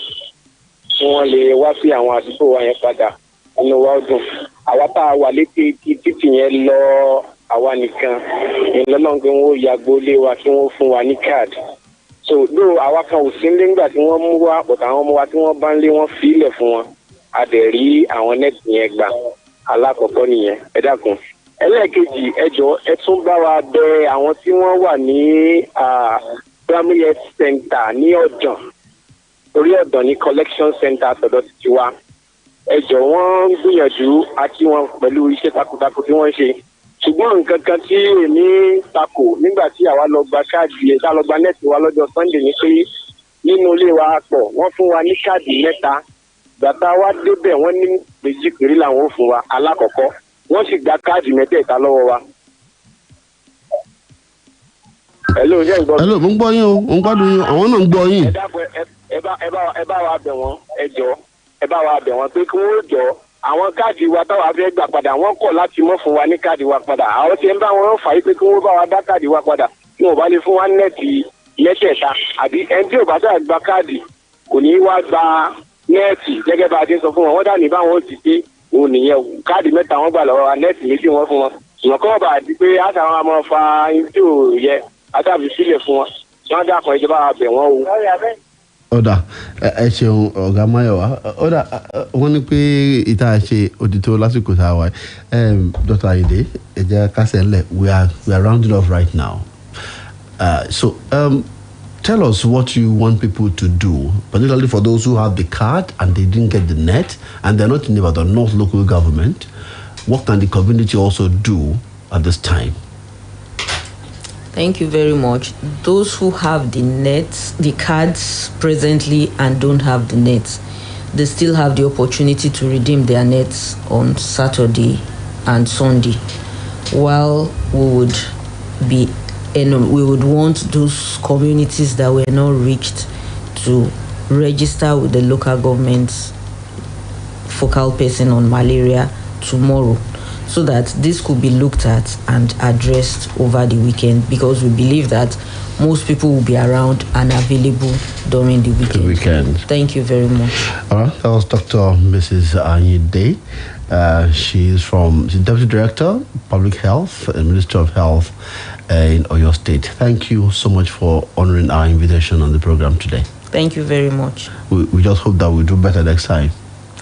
kí wọ́n lè wá sí àwọn àdúgbò wa yẹn padà nínú wa dùn. Àwa tá a wà létí títì yẹn lọ àwa nìkan ìlọ́lọ́run pé wọ́n yàgbó lé wa kí wọ́n fún wa ní káàdì. So ló àwa kan ò sí nílé nígbà tí wọ́n mú wa bọ̀tà àwọn ọmọ wa tí wọ́n bá ń lé wọ́n fi ilẹ̀ fún wọn. A dẹ̀ rí àwọn nẹ́ẹ̀tì yẹn gbà. Alákọ̀ọ́kọ́ nìyẹn ẹ dákun. Ẹlẹ́ẹ̀kejì ẹ jọ̀ọ́ ẹ tún bá wa bẹ àwọn tí wọ́n wà ní primary health center ní Ọ̀dàn orí Ọ̀dàn ní collection center àtọ̀dọ̀ títí wa. Ẹ jọ̀ọ́ wọ́n ń gbìyànjú àti wọn pẹ̀lú iṣẹ́ takuntakun tí wọ́n ń ṣe. Ṣùgbọ́n nǹkan kan tí èmi takò nígbà tí àwa lọ gba káàdì ẹ̀ tá lọ gba nẹ́ẹ̀tì wa lọ́jọ́ Sunday ni pé nínú ilé wa pọ̀ wọ́n fún wa ní káàdì mẹ́ta gbàtà wa débẹ̀ wọ́n ní méjì péré làwọn ò fún wa alákọ̀ọ́kọ́ wọ́n sì gba káàdì mẹ́tẹ̀ẹ̀ta lọ́wọ́ wa. Hello, ṣé ń gbọ́? Hello, mo ń gbọ́ yín o, mo ń gbádùn yín o, àwọn náà ń gbọ́ yín. Ẹ dákun ẹ bá wa bẹ̀ wọ́n ẹ jọ̀ọ́ ẹ bá wa bẹ̀ wọ́n pé kí wọ́n jọ̀ọ́ àwọn káàdì wa táwa fẹ́ gbà padà wọ́n kọ̀ láti mọ́ fún wa ní káàdì wa padà àwọn tí ń bá wọn fà yí pé kí wọ́n bá wa dá káàdì wa padà kí wọ́n bá lè fún wa nẹ́ẹ̀tì mẹ́tẹ̀ẹ̀ta àbí ẹni tí ò bá sáà gba káàdì kò ní wá gba nẹ́ẹ̀tì gẹ́gẹ́ bá a ti sọ fún wọn wọ́n dà ní báwọn ti dé òun nìyẹn káàdì mẹ́ta wọ́n gbà lọ́wọ́ wa nẹ́ẹ̀tì méjì wọ́n fún wọn ṣùgbọ́n kọ́ bá a di pé àtàwọn ọmọ fa tí ò yẹ àtàbí sílẹ̀ fún wọn wọ́n dà kan ìjọba bẹ̀ wọ́n o. Ọ̀dà ẹ ṣeun ọ̀gá Máyọ̀wá ọ̀dà wọ́n ní pé ìta ṣe òdìtò lásìkò tá a wà Dr. Ayinde ẹ jẹ́ kásẹ̀ ńlẹ̀ we are rounding off right now. So tell us what you want people to do, particularly for those who have the card and they didn't get the net and they're not in Ibadan North local government. What can the community also do at this time? Thank you very much. Those who have the nets, the cards presently and don't have the nets, they still have the opportunity to redeem their nets on Saturday and Sunday. While we would want those communities that were not reached to register with the local government's focal person on malaria tomorrow, so that this could be looked at and addressed over the weekend, because we believe that most people will be around and available during the weekend. Thank you very much. All right, that was Dr. Mrs. Ayinde. She's Deputy Director, Public Health and Minister of Health in Oyo State. Thank you so much for honoring our invitation on the program today. Thank you very much. We just hope that we do better next time.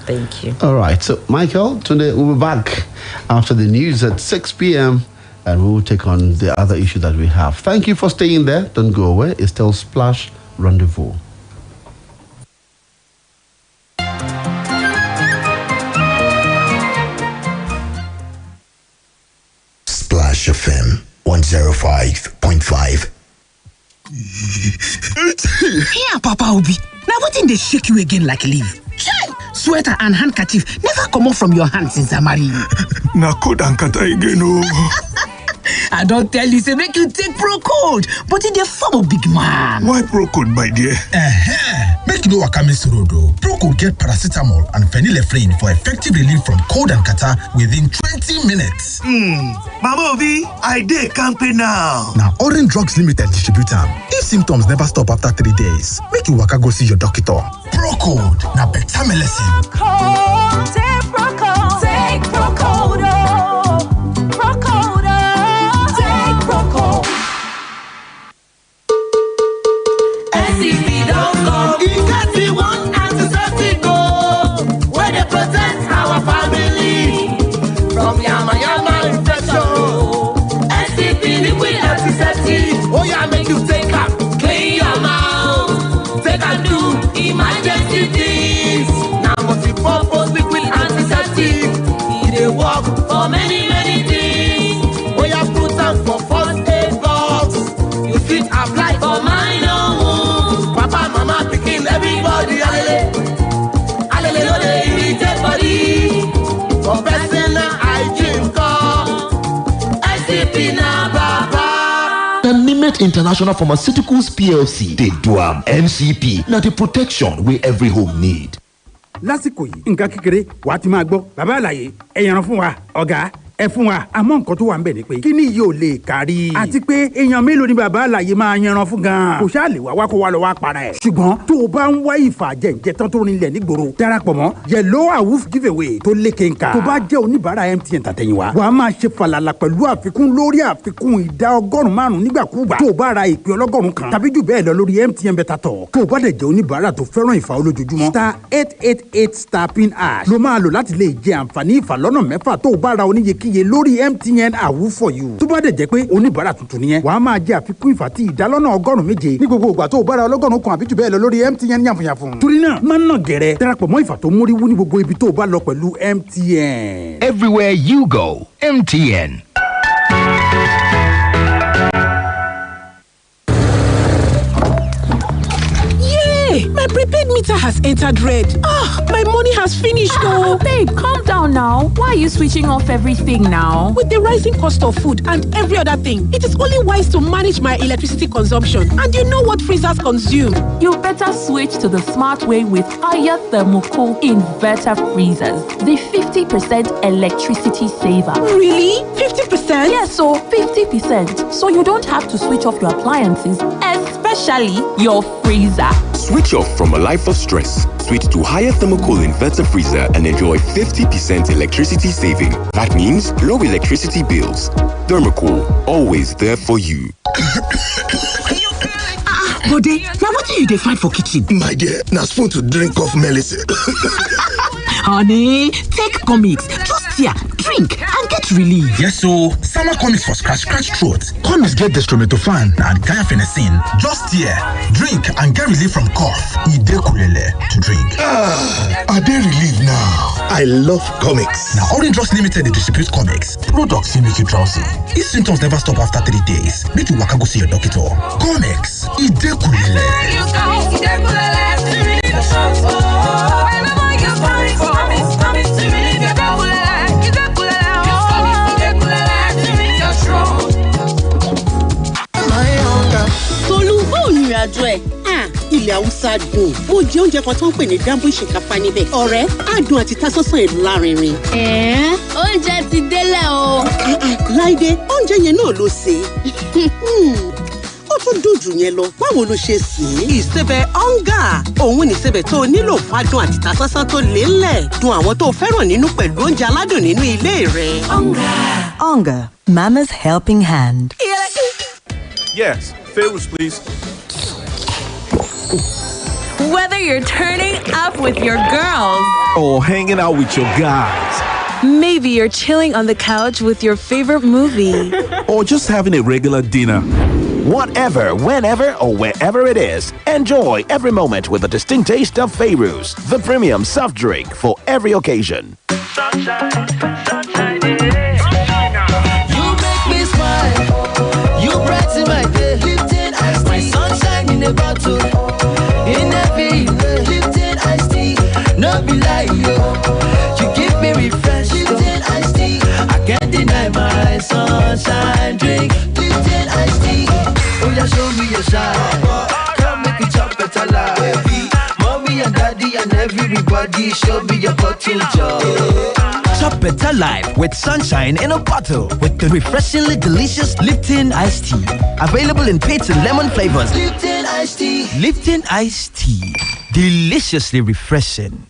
Thank you. All right. So, Michael, today we'll be back after the news at 6 p.m. and we will take on the other issue that we have. Thank you for staying there. Don't go away. It's still Splash Rendezvous. Splash FM 105.5. Here, Papa Obi. Now what in they shake you again like leaf? Sweater and handkerchief never come off from your hands since I married you. Na cold and kata again, oh. I don't tell you, say make you take Procode, but in the form of big man. Why Procode, my dear? Make you know what comes through, though. Procode get paracetamol and phenylephrine for effective relief from cold and kata within 20 minutes. Mama Obi, I dey campaign now. Now, Orange Drugs Limited distributor. If symptoms never stop after 3 days, make you waka go see your doctor. Procode, na better medicine. Take Procode, take Procode, Procode, take Procode. SCP don't come. You got the one antiseptic go, where they protect our family from yama infection. SCP International Pharmaceuticals PLC. They do MCP. Now the protection we every home need. Lásìkò yìí nǹkan kékeré wàá ti máa gbọ́ bàbá àlàyé ẹ̀yàn fún wa ọ̀gá ẹ fún wa àmọ́ nǹkan tó wà ń bẹ̀ ni pé kí ni yóò lè kárí àti pé èèyàn mélòó ni bàbá àlàyé máa yanran fún gan-an kò ṣáà lè wá kó wa lọ wá para ẹ̀ ṣùgbọ́n tó o bá ń wá ìfàjẹ̀ǹjẹ̀ tán tó rinlẹ̀ nígboro darapọ̀ mọ́ yellow awoof giveaway tó lékè nǹka tó bá jẹ́ oníbàárà MTN tàtẹ̀yìnwá wàá máa ṣe falala pẹ̀lú àfikún lórí àfikún ìdá 5% nígbàkúùgbà tó o bá ra ìpè ọlọ́gọ́rùn kan tàbí jù bẹ́ẹ̀ lọ lórí MTN bẹ́tà tọ̀ tó o bá dẹ̀ jẹ́ oníbàárà tó fẹ́ràn ìfà olójoojúmọ́ *888* ló máa lò láti lè jẹ àǹfààní ìfàlọ́nà mẹ́fà tó o bá ra oníyekíye lórí MTN awoof for you tó bá dẹ̀ jẹ́ pé oníbàárà tuntun nìyẹn wàá máa jẹ àfikún ìfà tí ìdálọ́nà 107 ní gbogbo ìgbà tó o bá ra ọlọ́gọ́rùn kan àbí jù bẹ́ẹ̀ lọ lórí MTN yànfùyànfùn torí náà má nà gẹ̀rẹ́ darapọ̀ mọ́ ìfà tó mórí wú ní gbogbo ibi tó o bá lọ pẹ̀lú MTN. Everywhere you go, MTN. My prepaid meter has entered red. My money has finished. Babe, calm down now. Why are you switching off everything now? With the rising cost of food and every other thing, it is only wise to manage my electricity consumption. And you know what freezers consume. You better switch to the smart way with higher thermocool inverter freezers. The 50% electricity saver. Really? 50%? Yes, so 50%. So you don't have to switch off your appliances, especially your freezer. Switch off from a life of stress. Switch to higher thermocool inverter freezer and enjoy 50% electricity saving. That means low electricity bills. Thermocool, always there for you. Bode, now what do you find for kitchen? My dear, now spoon to drink off medicine. Honey, take comics. Just here, drink and get relief. Yes, so summer comics for scratch throat. Comics get dextromethorphan and guanfacine. Just here, drink and get relief from cough. Idekulele to drink. Are they relief now? I love comics. Now, Orange Drugs Limited, they distribute comics. Products will make you drowsy. If symptoms never stop after 3 days, make you waka go see your doctor. Comics. Idekulele. Àjọ ẹ̀ ilẹ̀ haúsá dùn ó jẹ oúnjẹ kan tó ń pè ní dambu ìṣèkápá níbẹ̀ ọ̀rẹ́ adùn àti tasọ́sàn ẹ̀ lárinrin. oúnjẹ ti délẹ̀ o. Láìdé oúnjẹ yẹn náà ló ṣe ó tún dùn jù yẹn lọ báwo ló ṣe sè é. ìsebẹ̀ ọ̀ngà òun ní ìsebẹ̀ tó nílò fádùn àti tasọ́sàn tó lélẹ̀ dùn àwọn tó fẹ́ràn nínú pẹ̀lú oúnjẹ aládùn nínú ilé rẹ̀. Onga, Mama's helping hand. Yes, favors please. Whether you're turning up with your girls or hanging out with your guys, maybe you're chilling on the couch with your favorite movie, or just having a regular dinner. Whatever, whenever, or wherever it is, enjoy every moment with the distinct taste of Feiruz, the premium soft drink for every occasion. Sunshine, sunshine, yeah. You make me smile. You brighten my day. Lifting ice, my sunshine in a bottle. In every way, Lifting iced tea, no be like you. You give me refresh, Lifting iced tea. I can't deny my sunshine drink, Lifting iced tea. Oh yeah, show me your shine. Come make it chop better life. Mommy and daddy and everybody, show me your bottle joy. Chop better life with sunshine in a bottle with the refreshingly delicious Lipton iced tea. Available in peach and lemon flavors. Lipton iced tea. Lipton iced tea. Deliciously refreshing.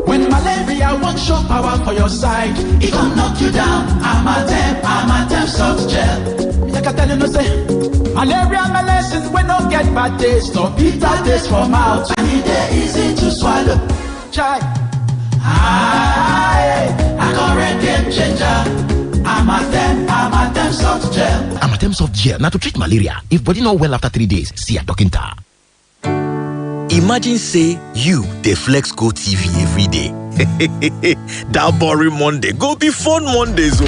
When malaria won't show power for your side, it gon' knock you down. I'm a damn soft gel. I can tell you no say. Malaria medicine we don't get bad taste, no bitter taste for mouth. And it easy to swallow. Try. I got red game changer. I'm a damn soft gel. I'm a damn soft gel. Now to treat malaria. If body not well after 3 days, see a doctor. Imagine say you dey flex go TV every day. That boring Monday go be fun Mondays oh.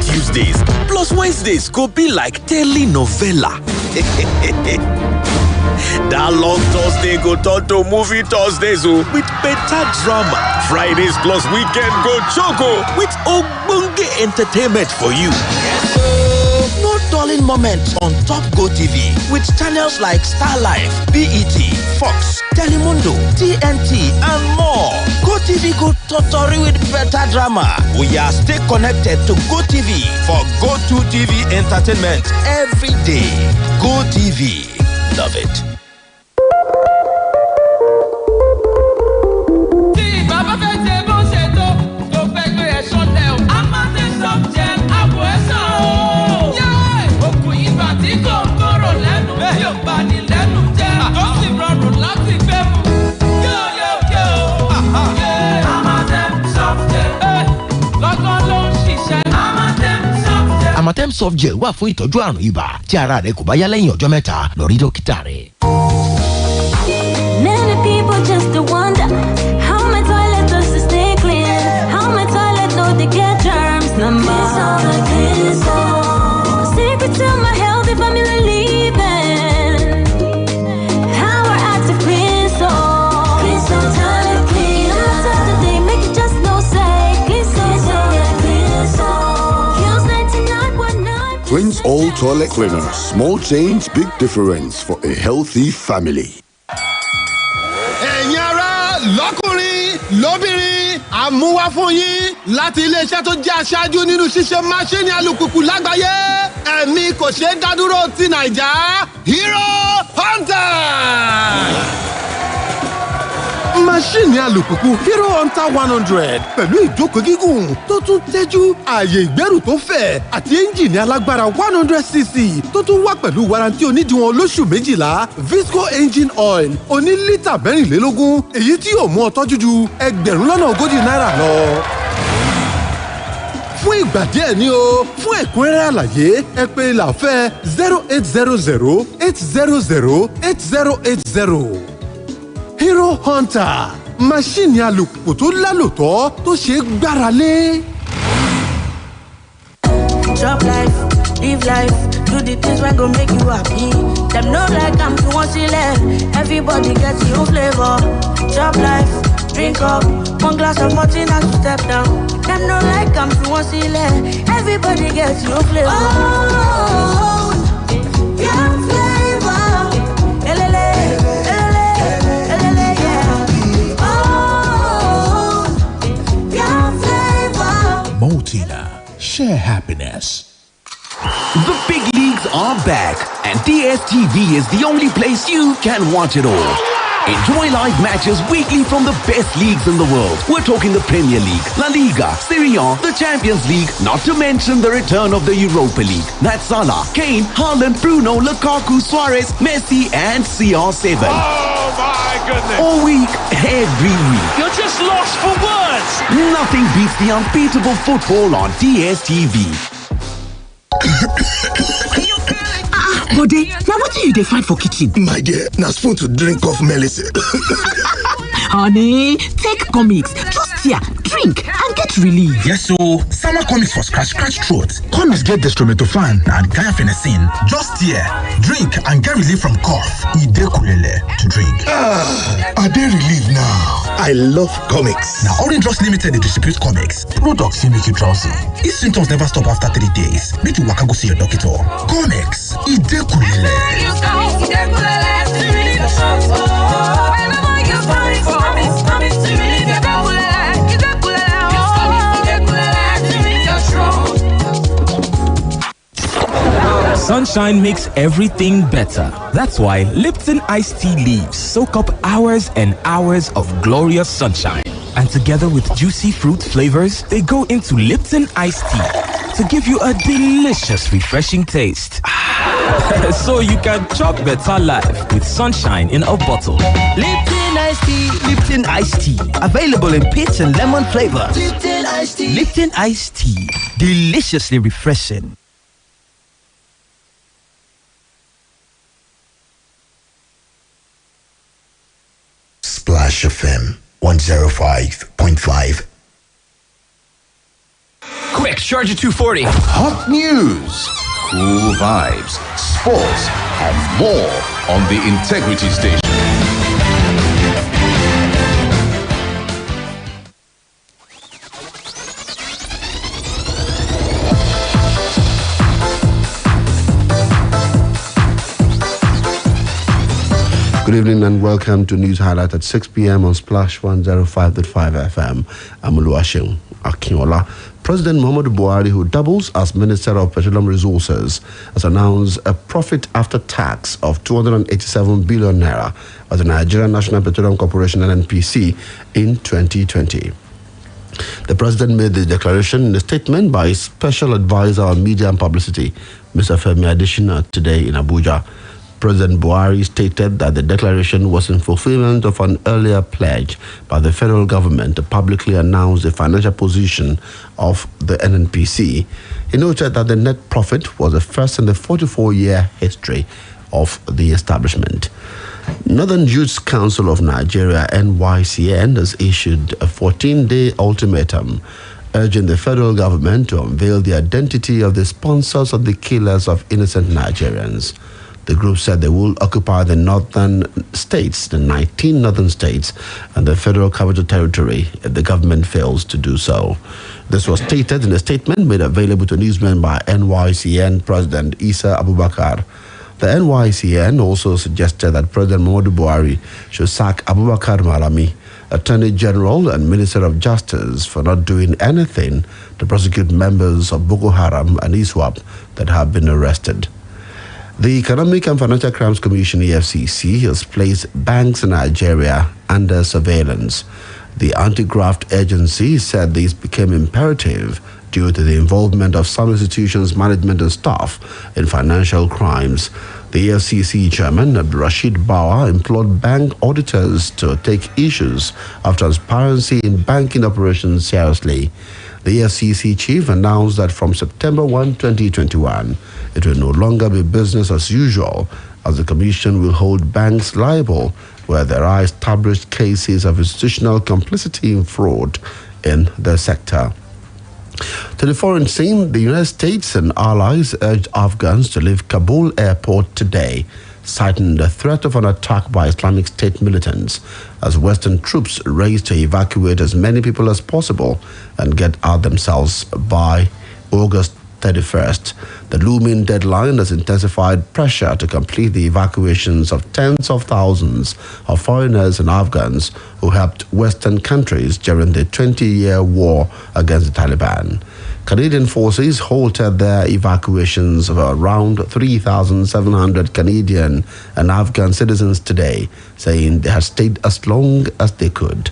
Tuesdays plus Wednesdays go be like telenovela. That long Thursday go turn to movie Thursdays with better drama. Fridays plus weekend go choco with ogbonge entertainment for you. No dulling moments on Top Go TV with channels like Star Life, BET, Fox, Telemundo, TNT, and more. Go TV go totally with better drama. We are stay connected to Go TV for Go 2 TV entertainment every day. Go TV. Love it. Amatem soft gel wà fún ìtọ́jú àrùn ibà tí ara rẹ kò bá yá lẹ́yìn ọjọ́ mẹ́ta lọ rí dókítà rẹ. Many people just wonder how my toilet does to stay clean, how my toilet know they get germs. Number secret to my healthy family living. Power active clean soul, toilet clean. You know the day make it just no say clean soul. Use 99.9. Prince All Toilet Cleaner. Small change, big difference for a healthy family. ẹ̀yin ará lọ́kùnrin lóbìnrin àmúwá fún yín láti iléeṣẹ́ tó jẹ́ aṣáájú nínú ṣíṣe máṣíìnì alùpùpù lágbàáyé ẹ̀mí kò ṣeé dádúró ti Naija Hero Hunter. máṣíìnì alùpùpù Hero Hunter 100 pẹ̀lú ìjókòó gígùn tó tún tẹ́jú ààyè ìgbẹ́rù tó fẹ̀ àti ẹ́ńjìnì alágbára 100cc tó tún wá pẹ̀lú warranty onídìíwọ̀n olóṣù 12 Visco engine oil oní lítà 24 èyí tí yóò mú ọ tọ́jú ju $1,040 lọ. fún ìgbà díẹ̀ ni o fún ẹ̀kúnrẹ́rẹ́ àlàyé ẹ pè làfẹ́ 0800 800 8080. Hero Hunter máṣíìnì alùpùpù tó lálòtọ́ tó ṣeé gbára lé. Chop life, live life, do the things wey go make you happy. Dem no like am to wan see left, everybody get your own flavour. Chop life, drink up, one glass of Martin as you step down. Dem no like am to wan see left, everybody get your own flavour. Oh, your flavour, elele. Multina, share happiness. The big leagues are back, and DSTV is the only place you can watch it all. Enjoy live matches weekly from the best leagues in the world. We're talking the Premier League, La Liga, Serie A, the Champions League, not to mention the return of the Europa League. That's Salah, Kane, Haaland, Bruno, Lukaku, Suarez, Messi, and CR7. Oh my goodness! All week, every week. You're just lost for words! Nothing beats the unbeatable football on DSTV. Bode, now what do you dey find for kitchen? My dear, na spoon to drink off medicine. Honey, take comics, just here, drink, and get relief. Yes, so summer comics for scratch throat. Comics get dextromethorphan and guanfacine. Just here, drink and get relief from cough. Ide kulele to drink. I dey relief now. I love comics. Now, Orange Drugs Limited, they distribute comics. Products will make you drowsy. If symptoms never stop after 3 days, make you waka go see your doctor. Comics, Ide kulele. Sunshine makes everything better. That's why Lipton iced tea leaves soak up hours and hours of glorious sunshine. And together with juicy fruit flavors, they go into Lipton iced tea to give you a delicious, refreshing taste. So you can chop better life with sunshine in a bottle. Lipton iced tea, Lipton iced tea. Available in peach and lemon flavor. Lipton iced tea. Lipton iced tea. Deliciously refreshing. Splash FM 105.5. Quick, charge at 240. Hot news, cool vibes, sports, and more on the Integrity Station. Good evening and welcome to News Highlight at 6 p.m. on Splash 105.5 FM. I'm Oluwaseun Akinola. President Muhammadu Buhari, who doubles as Minister of Petroleum Resources, has announced a profit after tax of 287 billion naira at the Nigerian National Petroleum Corporation (NNPC) in 2020. The president made the declaration in a statement by his special advisor on media and publicity, Mr. Femi Adesina, today in Abuja. President Buhari stated that the declaration was in fulfillment of an earlier pledge by the federal government to publicly announce the financial position of the NNPC. He noted that the net profit was the first in the 44-year history of the establishment. Northern Youth Council of Nigeria, NYCN, has issued a 14-day ultimatum urging the federal government to unveil the identity of the sponsors of the killers of innocent Nigerians. The group said they will occupy the northern states, the 19 northern states, and the Federal Capital Territory if the government fails to do so. This was stated in a statement made available to newsmen by NYCN President Isa Abubakar. The NYCN also suggested that President Muhammadu Buhari should sack Abubakar Malami, Attorney General and Minister of Justice, for not doing anything to prosecute members of Boko Haram and ISWAP that have been arrested. The Economic and Financial Crimes Commission, EFCC, has placed banks in Nigeria under surveillance. The anti-graft agency said this became imperative due to the involvement of some institutions' management and staff in financial crimes. The EFCC chairman, Rashid Bawa, implored bank auditors to take issues of transparency in banking operations seriously. The EFCC chief announced that from September 1, 2021, it will no longer be business as usual, as the commission will hold banks liable where there are established cases of institutional complicity in fraud in the sector. To the foreign scene, the United States and allies urged Afghans to leave Kabul airport today, citing the threat of an attack by Islamic State militants as Western troops race to evacuate as many people as possible and get out themselves by August 31st. The looming deadline has intensified pressure to complete the evacuations of tens of thousands of foreigners and Afghans who helped Western countries during the 20-year war against the Taliban. Canadian forces halted their evacuations of around 3,700 Canadian and Afghan citizens today, saying they had stayed as long as they could.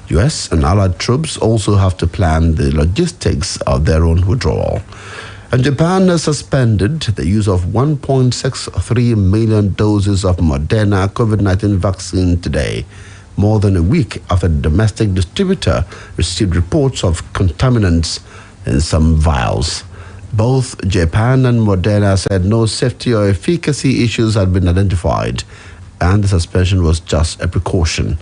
U.S. and allied troops also have to plan the logistics of their own withdrawal. And Japan has suspended the use of 1.63 million doses of Moderna COVID-19 vaccine today, more than a week after the domestic distributor received reports of contaminants in some vials. Both Japan and Moderna said no safety or efficacy issues had been identified, and the suspension was just a precaution.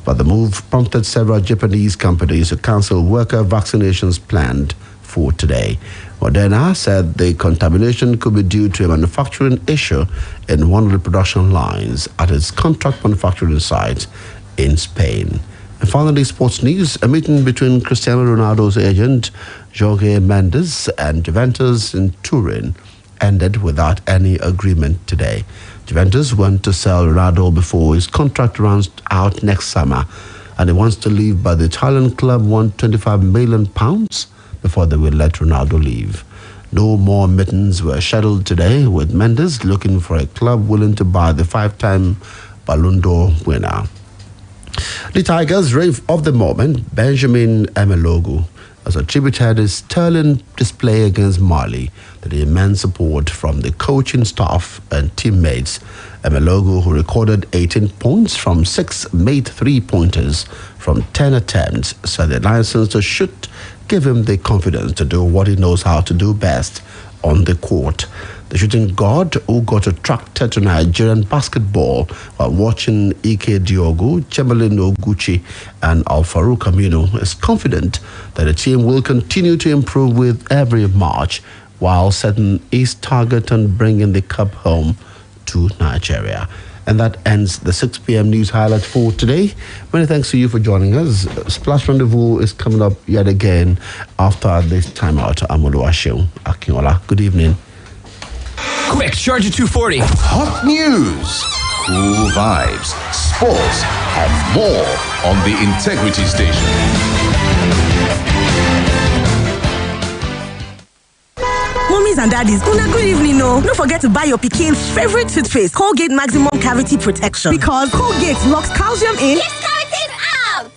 But the move prompted several Japanese companies to cancel worker vaccinations planned for today. Moderna said the contamination could be due to a manufacturing issue in one of the production lines at its contract manufacturing site in Spain. And finally, sports news. A meeting between Cristiano Ronaldo's agent, Jorge Mendes, and Juventus in Turin ended without any agreement today. Juventus want to sell Ronaldo before his contract runs out next summer, and he wants to leave, but the Italian club want £25 million before they will let Ronaldo leave. No more meetings were scheduled today, with Mendes looking for a club willing to buy the five-time Ballon d'Or winner. The Tigers' rave of the moment, Benjamin Emelogu, has attributed his sterling display against Mali to the immense support from the coaching staff and teammates. Emelogu, who recorded 18 points from 6 made 3-pointers from 10 attempts, said the license to shoot gave him the confidence to do what he knows how to do best on the court. The shooting guard, who got attracted to Nigerian basketball while watching Ike Diogu, Chamberlain Oguchi, and Alfaru Aminu, is confident that the team will continue to improve with every match, while setting his target on bringing the cup home to Nigeria. And that ends the 6 p.m. news highlight for today. Many thanks to you for joining us. Splash Rendezvous is coming up yet again after this timeout. I'm Oluwaseun Akinola. Good evening. Quick, charge at 240. Hot news, cool vibes, sports, and more on the Integrity Station. Mommies and daddies, good evening. No, don't forget to buy your pikin's favorite toothpaste, Colgate Maximum Cavity Protection, because Colgate locks calcium in. Keeps cavities out.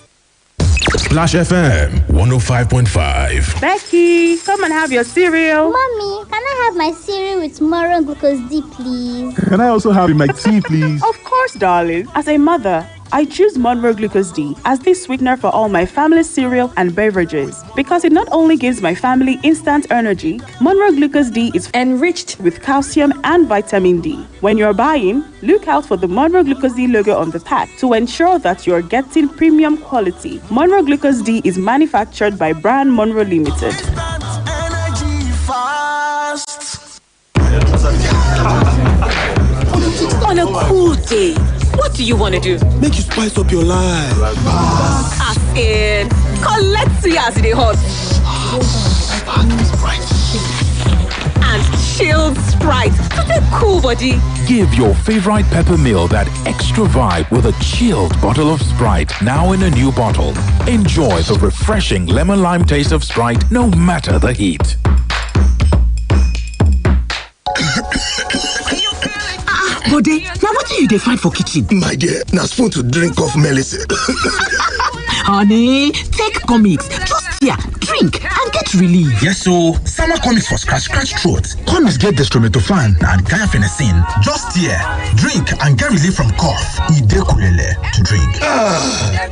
Splash FM 105.5. Becky, come and have your cereal. Mommy, can I have my cereal with Moron Glucose D, please? Can I also have my tea, please? Of course, darling. As a mother, I choose Monroe Glucose D as the sweetener for all my family's cereal and beverages because it not only gives my family instant energy, Monroe Glucose D is enriched with calcium and vitamin D. When you're buying, look out for the Monroe Glucose D logo on the pack to ensure that you're getting premium quality. Monroe Glucose D is manufactured by Brand Monroe Limited. On a cool day, what do you want to do? Make you spice up your life. As in, collect as they hot. And chilled Sprite to the cool body. Give your favorite pepper meal that extra vibe with a chilled bottle of Sprite, now in a new bottle. Enjoy the refreshing lemon lime taste of Sprite no matter the heat. Bode, now what do you find for kitchen? My dear, now spoon to drink off medicine. Honey, take comics. Just here, drink and get relief. Yes, so summer comics for scratch throat. Comics get dextromethorphan and guanfacine. Just here, drink and get relief from cough. Ide kulele to drink.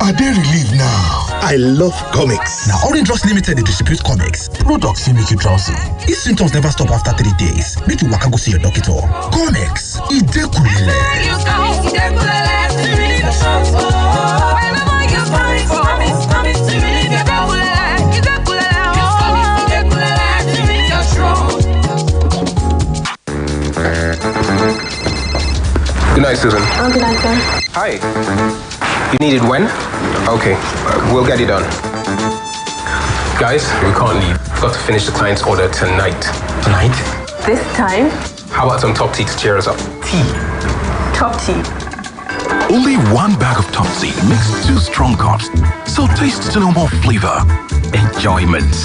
Are they relieved now? I love comics. Now, Orange Drugs Limited, they distribute comics. Products will make you drowsy. If symptoms never stop after 3 days, make you waka go see your doctor. Comics, Ide kulele. Good night, Susan. Oh, good night, sir. Hi. You need it when? Okay, we'll get it done. Guys, we can't leave. We've got to finish the client's order tonight. Tonight? This time? How about some top tea to cheer us up? Tea. Top tea. Only one bag of Top Tea makes 2 strong cups. So taste to know more flavor, enjoyment,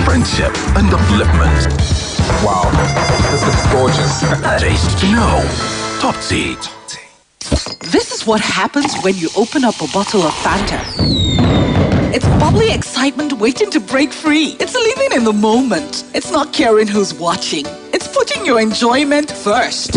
friendship, and upliftment. Wow, this looks gorgeous. Taste to know. Top Tea. This is what happens when you open up a bottle of Fanta. It's bubbly excitement waiting to break free. It's living in the moment. It's not caring who's watching. It's putting your enjoyment first.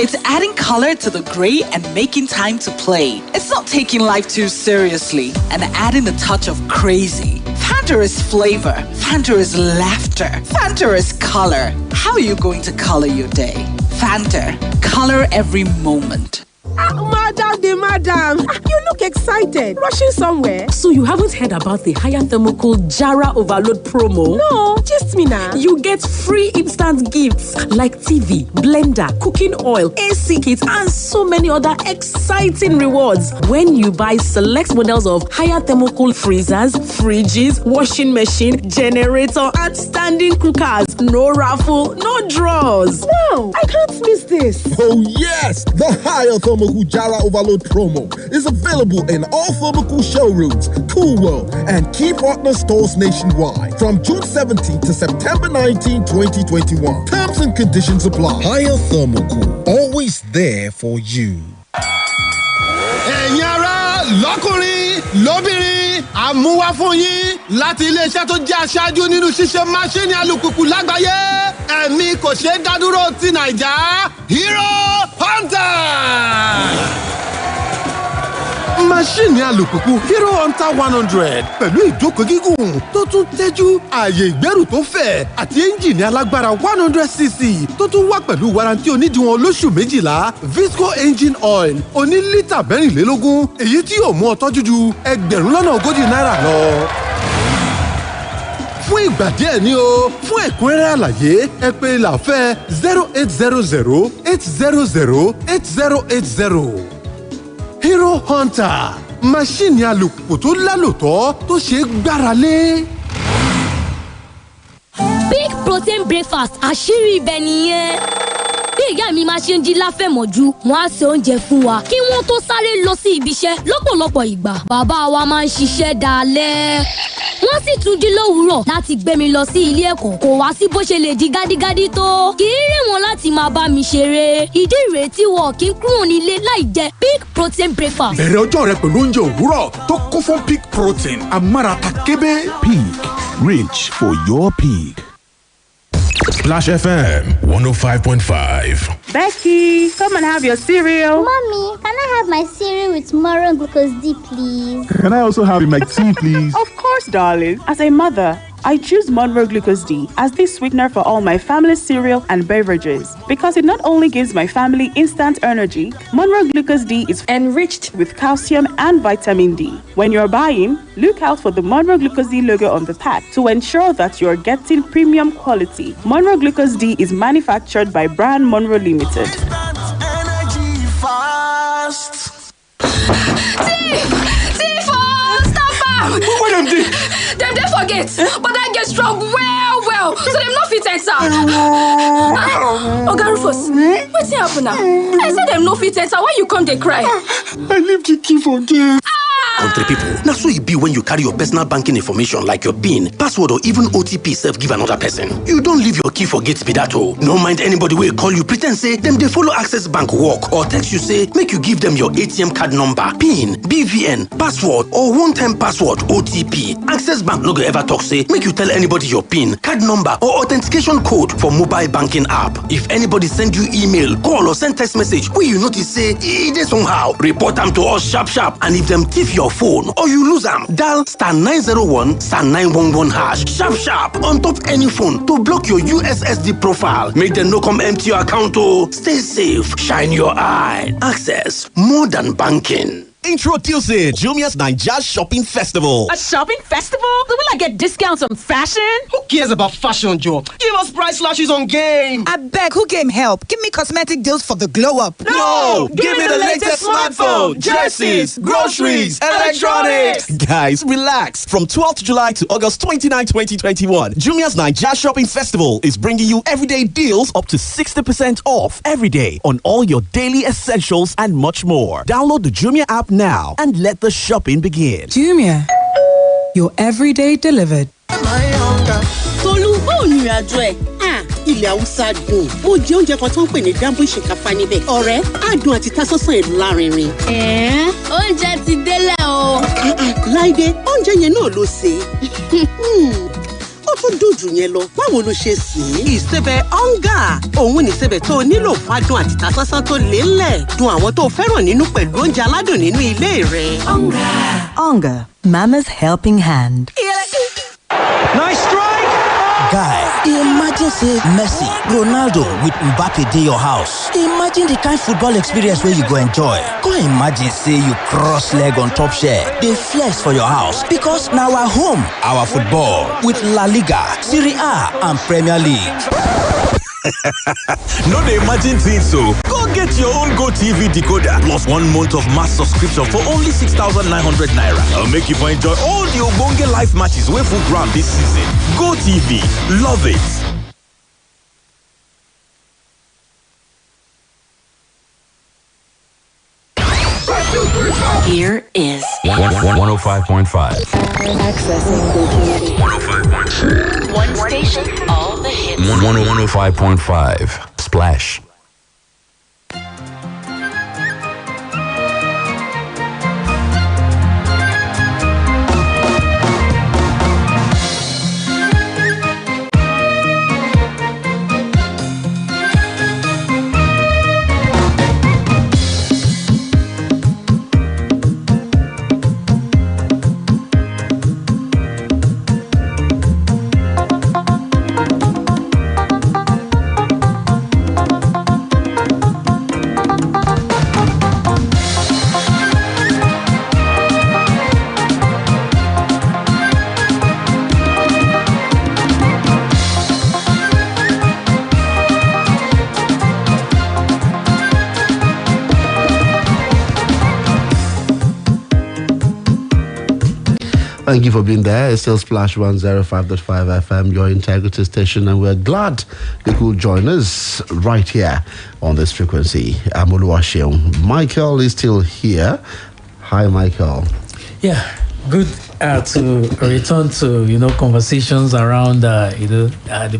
It's adding color to the gray and making time to play. It's not taking life too seriously and adding a touch of crazy. Fanta is flavor. Fanta is laughter. Fanta is color. How are you going to color your day? Fanta. Color every moment. Madam, you look excited. Rushing somewhere? So you haven't heard about the high thermocool Jara Overload promo? No, just me now. You get free instant gifts like TV, blender, cooking oil, AC kits, and so many other exciting rewards when you buy select models of higher thermocool freezers, fridges, washing machine, generator, and standing cookers. No raffle, no draws. No, I can't miss this. Oh yes, the higher thermocool Jara Overload promo is available in all thermocool showrooms, Cool World, and key partner stores nationwide from June 17 to September 19, 2021. Terms and conditions apply. Higher thermocool, always there for you. Lọ́kùnrin, lóbìnrin, àmúwá fún yín láti iléeṣẹ́ tó jẹ́ aṣáájú nínú ṣíṣe máṣíìnì alùpùpù lágbàáyé. Ẹ̀mí kò ṣeé dádúró ti Nàìjà. Hero Hunter. Máṣíìnì alùpùpù Hero Hunter 100 pẹ̀lú ìjókòó gígùn tó tún tẹ́jú, ààyè ìgbẹ́rù tó fẹ̀ àti ẹ́ńjìnì alágbára 100cc tó tún wá pẹ̀lú warranty onídìíwọ̀n olóṣù 12 Visco engine oil oní lítà 24 èyí tí yóò mú ọ tọ́jú ju ẹgbẹ̀rún lọ́nà 40 náírà lọ. Fún ìgbà díẹ̀ ni o. Fún ẹ̀kúnrẹ́rẹ́ àlàyé, ẹ pè Làfẹ́ 0800 800 8080. Hero Hunter, máṣíìnì alùpùpù tó lálòtọ́ tó ṣeé gbára lé. Big protein breakfast àṣírí ibẹ̀ nìyẹn. Bí ìyá mi máa ṣe ń jí láfẹ̀mọ́jú, wọ́n á se oúnjẹ fún wa kí wọ́n tó sáré lọ sí ibi iṣẹ́. Lọ́pọ̀lọpọ̀ ìgbà, bàbá wa máa ń ṣiṣẹ́ dalẹ́. Wọ́n sì tún jí lówùúrọ̀ láti gbé mi lọ sí ilé ẹ̀kọ́. Kò wá sí bó ṣe lè di gádígádí tó. Kì í rìn wọ́n láti máa bá mi ṣeré. Ìdí ìrètí wọn kì í kúrò nílé láì jẹ big protein breakfast. Bẹ̀rẹ̀ ọjọ́ rẹ pẹ̀lú oúnjẹ òwúrọ̀ tó kún fún big protein. Amárata kébé. Peak. Reach for your peak. Splash FM 105.5. Becky, come and have your cereal. Mommy, can I have my cereal with Moron Glucose D, please? Can I also have my tea, please? Of course, darling. As a mother, I choose Monroe Glucose D as the sweetener for all my family's cereal and beverages because it not only gives my family instant energy, Monroe Glucose D is enriched with calcium and vitamin D. When you're buying, look out for the Monroe Glucose D logo on the pack to ensure that you're getting premium quality. Monroe Glucose D is manufactured by Brand Monroe Limited. Energy fast. What am they? Them they forget, but I get strong well, so them not fit enter. Oga Rufus, what's happen now? I said them no fit enter. Why you come they cry? I leave the key for gate. Country people, now so it be when you carry your personal banking information like your PIN, password or even OTP self give another person. You don't leave your key for gates be that oh. No mind anybody will call you pretend say them they follow Access Bank work or text you say make you give them your ATM card number, PIN, BVN, password or one-time password OTP. Access Bank no go ever talk say make you tell anybody your PIN, card number or authentication code for mobile banking app. If anybody send you email, call or send text message where you notice say it is somehow, report them to us sharp and if them thief your phone or you lose them, dial *901 *911 sharp on top any phone to block your USSD profile. Make them no come empty your account oh. Stay safe, shine your eye. Access more than banking. Introducing Jumia's Naija Shopping Festival. A shopping festival? Will I get discounts on fashion? Who cares about fashion, Joe? Give us price slashes on game. I beg, who game help? Give me cosmetic deals for the glow up. No! Give me the latest smartphone, dresses, groceries, electronics. Guys, relax. From 12th July to August 29, 2021, Jumia's Naija Shopping Festival is bringing you everyday deals up to 60% off every day on all your daily essentials and much more. Download the Jumia app now and let the shopping begin. Jumia, your everyday delivered. Tolú bó ní ìrìnàjò ẹ̀? Ilẹ̀ Haúsá dùn. Ó jẹ oúnjẹ kan tó ń pè ní dambu ìṣèkáfá níbẹ̀. Ọ̀rẹ́, adùn àti tasọ́sán ẹ̀ lárinrin. Oúnjẹ ti délẹ̀ o. Láìdé, oúnjẹ yẹn náà ló ṣe. Ó tún dùn jù yẹn lọ. Báwo ló ṣe sè é? Ìsebẹ̀ ọ̀ngà. Òun ni ìsebẹ̀ tó nílò fún adùn àti tasọ́sán tó lélẹ̀. Dùn àwọn tó fẹ́ràn nínú pẹ̀lú oúnjẹ aládùn nínú ilé rẹ̀. Onga, Mama's helping hand. Nice strike! Guy, imagine say Messi, Ronaldo with Mbappe dey your house. Imagine the kind football experience where you go enjoy. Go imagine say you cross leg on top chair, dey flex for your house because na our home, our football with La Liga, Serie A and Premier League. No dey imagine things so. Go get your own GoTV decoder plus 1 month of mass subscription for only 6,900 naira. I'll make you enjoy all the ogbonge live matches wey full ground this season. GoTV, love it. Here is 105.5. Accessing GoTV. 105.5. One station, all the hits. 105.5. Splash. Thank you for being there. It's still Splash 105.5 FM, your integrity station, and we're glad you could join us right here on this frequency. I'm Oluwaseun. Michael is still here. Hi, Michael. Yeah, good to return to conversations around the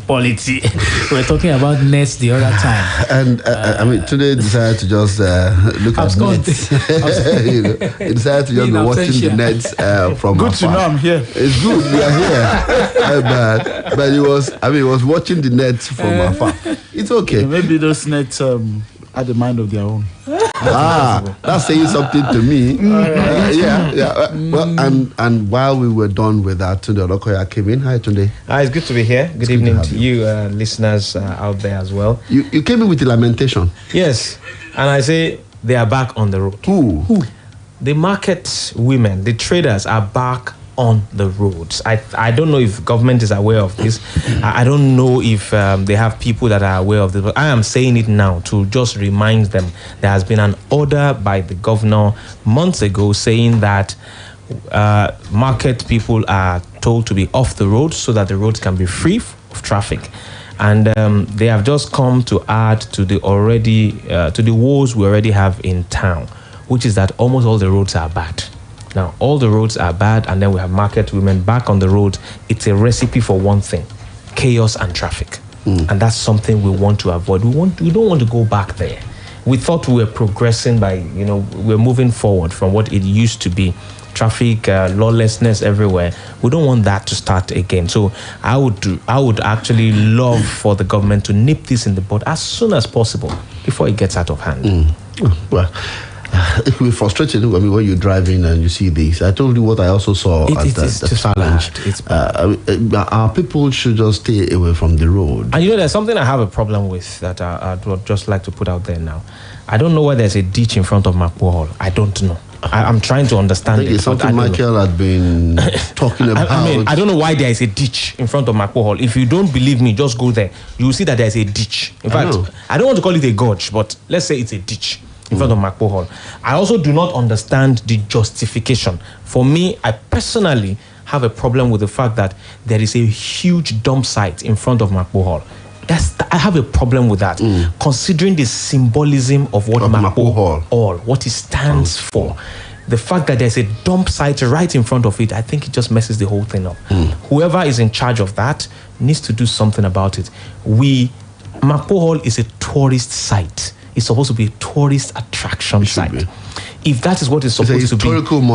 polity. We were talking about nets the other time, and I mean today decided to just look at nets. He decided to just be watching the nets from good afar. To know I'm here. It's good we are here, but he was watching the nets from afar. It's okay. Yeah, maybe those nets had a mind of their own. That's saying something to me. Well, and while we were done with that, Tunde Olokoya came in. Hi, Tunde. It's good to be here. Good evening to you listeners out there as well. You came in with the lamentation. Yes, and I say they are back on the road. Who? The market women, the traders are back on the roads. I don't know if government is aware of this. I don't know if they have people that are aware of this, but I am saying it now to just remind them. There has been an order by the governor months ago saying that market people are told to be off the road so that the roads can be free of traffic. And they have just come to add to the woes we already have in town, which is that almost all the roads are bad. Now, all the roads are bad, and then we have market women back on the road. It's a recipe for one thing: chaos and traffic. And that's something we want to avoid. We don't want to go back there. We thought we were progressing by, we're moving forward from what it used to be. Traffic, lawlessness everywhere. We don't want that to start again. So I would actually love for the government to nip this in the bud as soon as possible before it gets out of hand. Well, it can be frustrating when you're driving and you see this. I told you what I also saw at the challenge. Our people should just stay away from the road. And there's something I have a problem with that I would just like to put out there now. I don't know why there's a ditch in front of Makpo Hall. I don't know. I'm trying to understand it. It's something Michael had been talking about. I don't know why there is a ditch in front of Makpo Hall. If you don't believe me, just go there. You will see that there's a ditch. In fact, I don't want to call it a gorge, but let's say it's a ditch in front of Makpo Hall. I also do not understand the justification. For me, I personally have a problem with the fact that there is a huge dump site in front of Makpo Hall. I have a problem with that, considering the symbolism of what Makpo Hall, what it stands for. The fact that there's a dump site right in front of it, I think it just messes the whole thing up. Whoever is in charge of that needs to do something about it. Makpo Hall is a tourist site. It's supposed to be a tourist attraction site. If that is what it's supposed to be,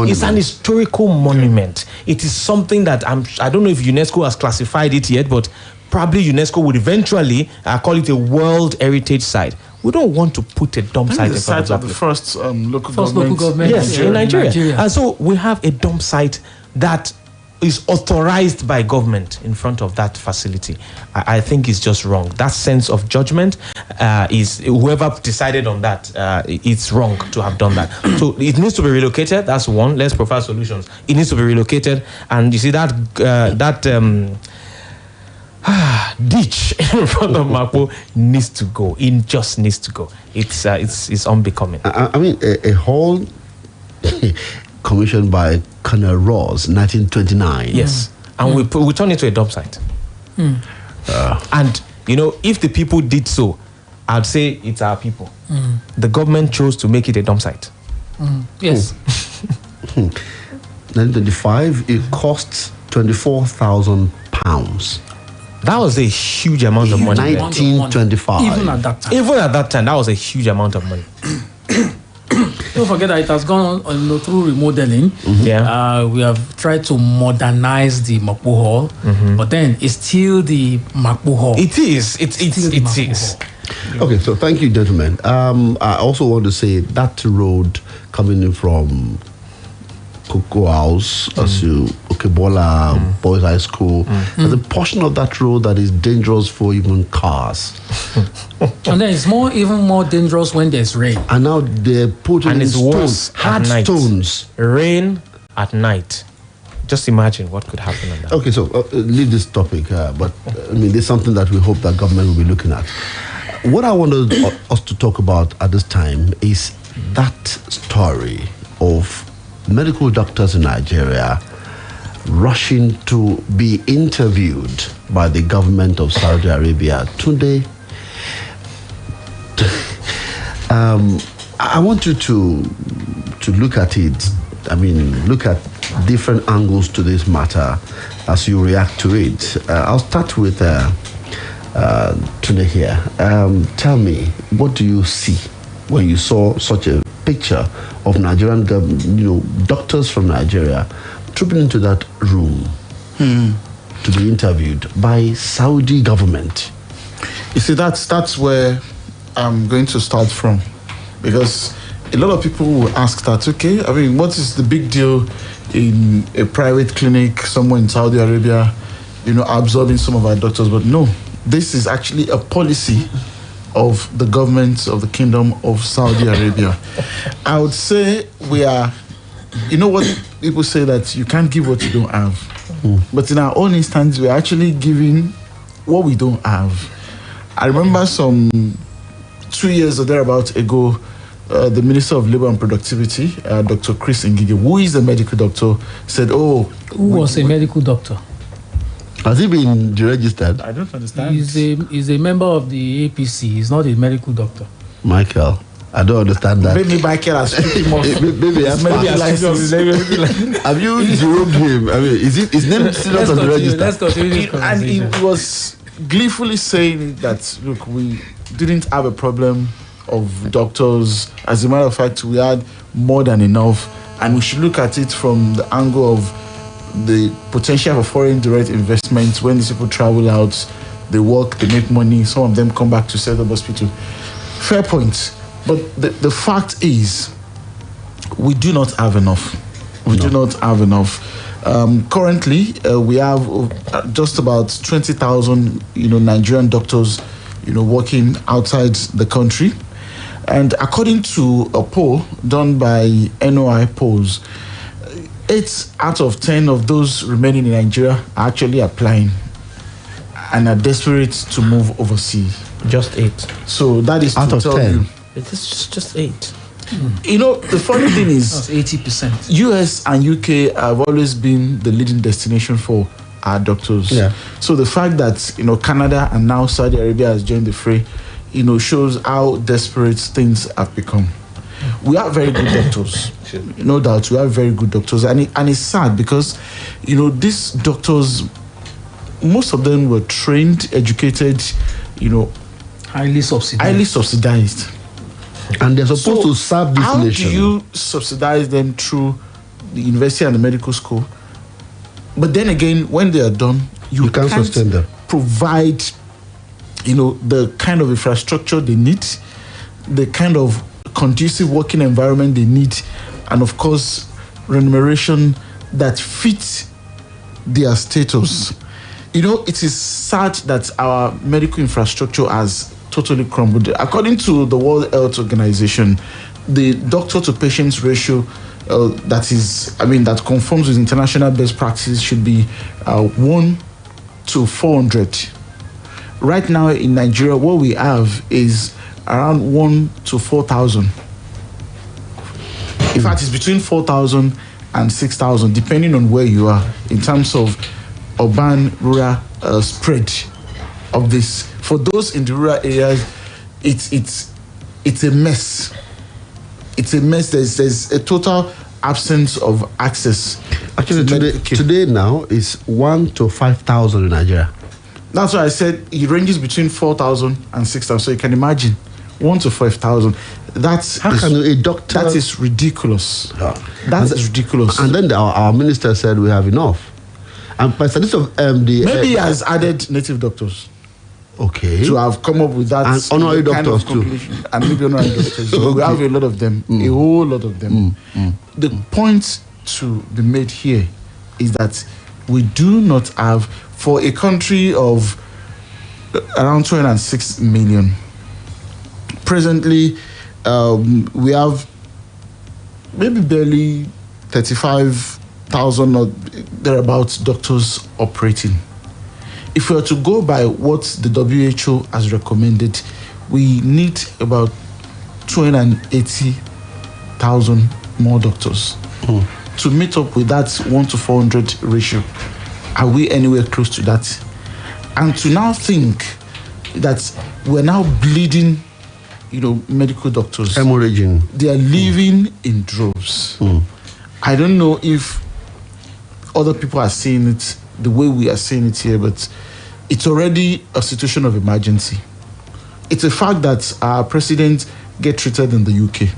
it's an historical monument. It is something that I don't know if UNESCO has classified it yet, but probably UNESCO would eventually call it a World Heritage Site. We don't want to put a dump site in front of the first local government. Yes, in Nigeria. And so we have a dump site that is authorized by government in front of that facility. I think it's just wrong. That sense of judgment is whoever decided on that. It's wrong to have done that. So it needs to be relocated. That's one. Let's provide solutions. It needs to be relocated. And you see that ditch in front of Makpo needs to go. It just needs to go. It's unbecoming. I mean, a whole commissioned by Colonel Ross, 1929. Yes, and we turn it to a dump site. And if the people did so, I'd say it's our people. The government chose to make it a dump site. Yes. 1925, it costs £24,000. That was a huge amount of money. 1925. Even at that time. Even at that time, that was a huge amount of money. Don't forget that it has gone on through remodeling. We have tried to modernize the Makpo Hall, but then it's still the Makpo Hall. It is. It is. Okay, so thank you, gentlemen. I also want to say that road coming in from Cocoa House to Okebola Boys High School, there's a portion of that road that is dangerous for even cars. And then it's even more dangerous when there's rain. And now they're putting in stones, hard stones. Rain at night. Just imagine what could happen on that. Okay, so leave this topic, but I mean, there's something that we hope that government will be looking at. What I wanted us to talk about at this time is that story of medical doctors in Nigeria rushing to be interviewed by the government of Saudi Arabia today. I want you to look at it. I mean, look at different angles to this matter as you react to it. I'll start with Tunde here. Tell me, what do you see when you saw such a picture of Nigerian doctors from Nigeria trooping into that room to be interviewed by Saudi government? You see, that's where I'm going to start from, because a lot of people will ask that, okay, I mean, what is the big deal in a private clinic somewhere in Saudi Arabia, absorbing some of our doctors? But no, this is actually a policy of the government of the Kingdom of Saudi Arabia. I would say we are, what people say, that you can't give what you don't have. But in our own instance, we're actually giving what we don't have. I remember some 2 years or thereabouts ago, the Minister of Labour and Productivity, Dr. Chris Ngige, who is a medical doctor, said, who was a medical doctor? Has he been deregistered? I don't understand. He's a member of the APC. He's not a medical doctor. Michael, I don't understand that. Maybe Michael has stripped him off. Maybe have you derobed him? I mean, is his name still not on the register? Let's continue this conversation. And he was gleefully saying that, look, we didn't have a problem of doctors. As a matter of fact, we had more than enough, and we should look at it from the angle of the potential for foreign direct investment. When these people travel out, they work, they make money, some of them come back to set up hospital. Fair point. But the fact is, we do not have enough. We do not have enough. Currently, we have just about 20,000, Nigerian doctors, working outside the country. And according to a poll done by NOI polls, 8 out of 10 of those remaining in Nigeria are actually applying and are desperate to move overseas. Just 8. So that is out to of tell 10. you. It's just 8. The funny thing is, that's 80%. US and UK have always been the leading destination for our doctors. Yeah. So the fact that Canada and now Saudi Arabia has joined the fray, shows how desperate things have become. We have very good doctors, no doubt. We have very good doctors, and it's sad because these doctors, most of them were trained, educated, highly subsidized. And they're supposed to serve this nation. How do you subsidize them through the university and the medical school? But then again, when they are done, you can't sustain them. Provide, the kind of infrastructure they need, the kind of conducive working environment they need, and of course, remuneration that fits their status. It is sad that our medical infrastructure has totally crumbled. According to the World Health Organization, the doctor to patients ratio that conforms with international best practices should be 1 to 400. Right now in Nigeria, what we have is around 1 to 4,000. In fact, it's between 4,000 and 6,000, depending on where you are in terms of urban-rural spread of this. For those in the rural areas, it's a mess. It's a mess. There's a total absence of access. Actually, today now is 1 to 5,000 in Nigeria. That's why I said it ranges between 4,000 and 6,000. So you can imagine 1 to 5,000. How can a doctor? That is ridiculous. That is ridiculous. And then our minister said we have enough. And by statistics of maybe he has added native doctors. Okay. To have come up with that and honorary doctors too. And maybe honorary doctors. So we have a lot of them. A whole lot of them. The point to be made here is that we do not have, for a country of around 206 million, presently we have maybe barely 35,000 or thereabouts doctors operating. If we are to go by what the WHO has recommended, we need about 280,000 more doctors. to meet up with that 1 to 400 ratio. Are we anywhere close to that? And to now think that we're now bleeding, medical doctors. Hemorrhaging. They are living in droves. I don't know if other people are seeing it the way we are seeing it here, but it's already a situation of emergency. It's a fact that our president get treated in the UK.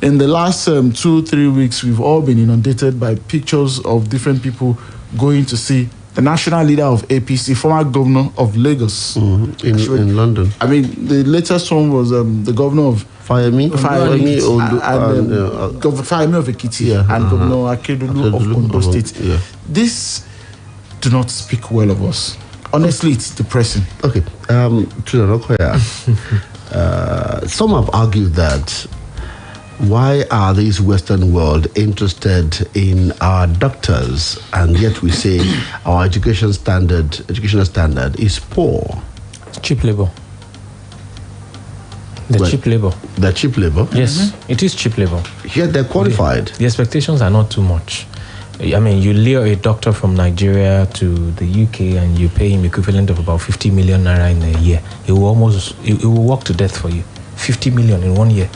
In the last 2-3 weeks, we've all been inundated by pictures of different people going to see the national leader of APC, former governor of Lagos. In London. I mean, the latest one was the governor of Fayemi of Ekiti and Governor Akeredolu of Ondo State. This do not speak well of us. Honestly, it's depressing. Okay, some have argued that why are these Western world interested in our doctors, and yet we say our educational standard is poor? Cheap labor. Cheap labor. The cheap labor? Yes, it is cheap labor. Yet they're qualified. The expectations are not too much. I mean, you lure a doctor from Nigeria to the UK and you pay him equivalent of about 50 million naira in a year. He will work to death for you. 50 million in 1 year.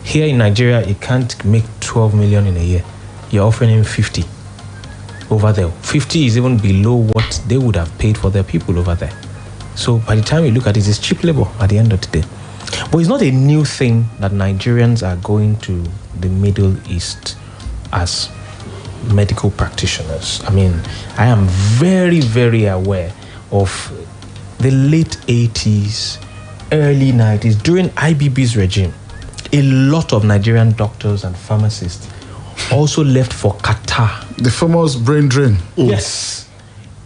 Here in Nigeria, he can't make 12 million in a year. You're offering him 50 over there. 50 is even below what they would have paid for their people over there. So by the time you look at it, it's cheap labor at the end of the day. But it's not a new thing that Nigerians are going to the Middle East as medical practitioners. I mean, I am very, very aware of the late 80s, early 90s, during IBB's regime. A lot of Nigerian doctors and pharmacists also left for Qatar. The famous brain drain. Yes.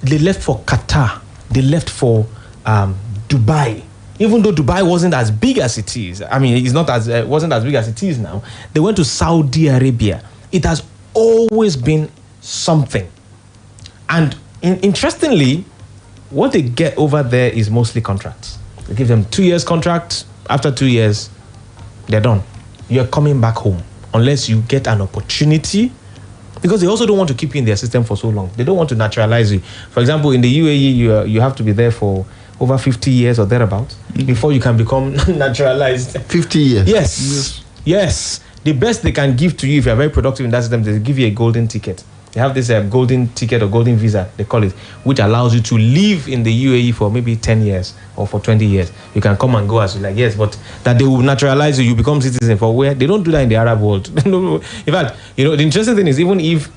They left for Qatar. They left for Dubai. Even though Dubai wasn't as big as it is. I mean, it's not as wasn't as big as it is now. They went to Saudi Arabia. It has always been something. And interestingly, what they get over there is mostly contracts. They give them 2 years contract. After 2 years, they're done. You're coming back home unless you get an opportunity, because they also don't want to keep you in their system for so long. They don't want to naturalize you. For example, in the UAE, you have to be there for over 50 years or thereabouts before you can become naturalized. 50 years? Yes. The best they can give to you if you're very productive in that system, they give you a golden ticket. They have this golden ticket or golden visa, they call it, which allows you to live in the UAE for maybe 10 years or for 20 years. You can come and go as you like, yes, but that they will naturalize you, you become citizen for where? They don't do that in the Arab world. In fact, the interesting thing is, even if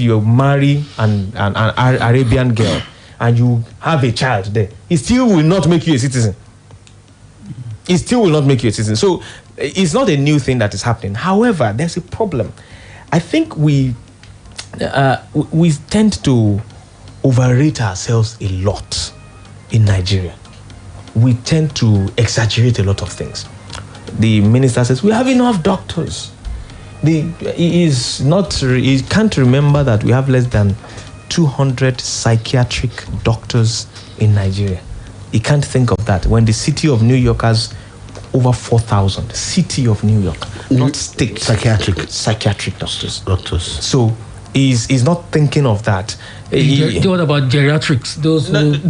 you marry an Arabian girl and you have a child there, it still will not make you a citizen. It still will not make you a citizen. So it's not a new thing that is happening. However, there's a problem. I think we tend to overrate ourselves a lot in Nigeria. We tend to exaggerate a lot of things. The minister says, we have enough doctors. He can't remember that we have less than 200 psychiatric doctors in Nigeria. He can't think of that. When the city of New York has over 4,000. City of New York, not state. Psychiatric doctors. So he's not thinking of that. What about geriatrics? Those I'm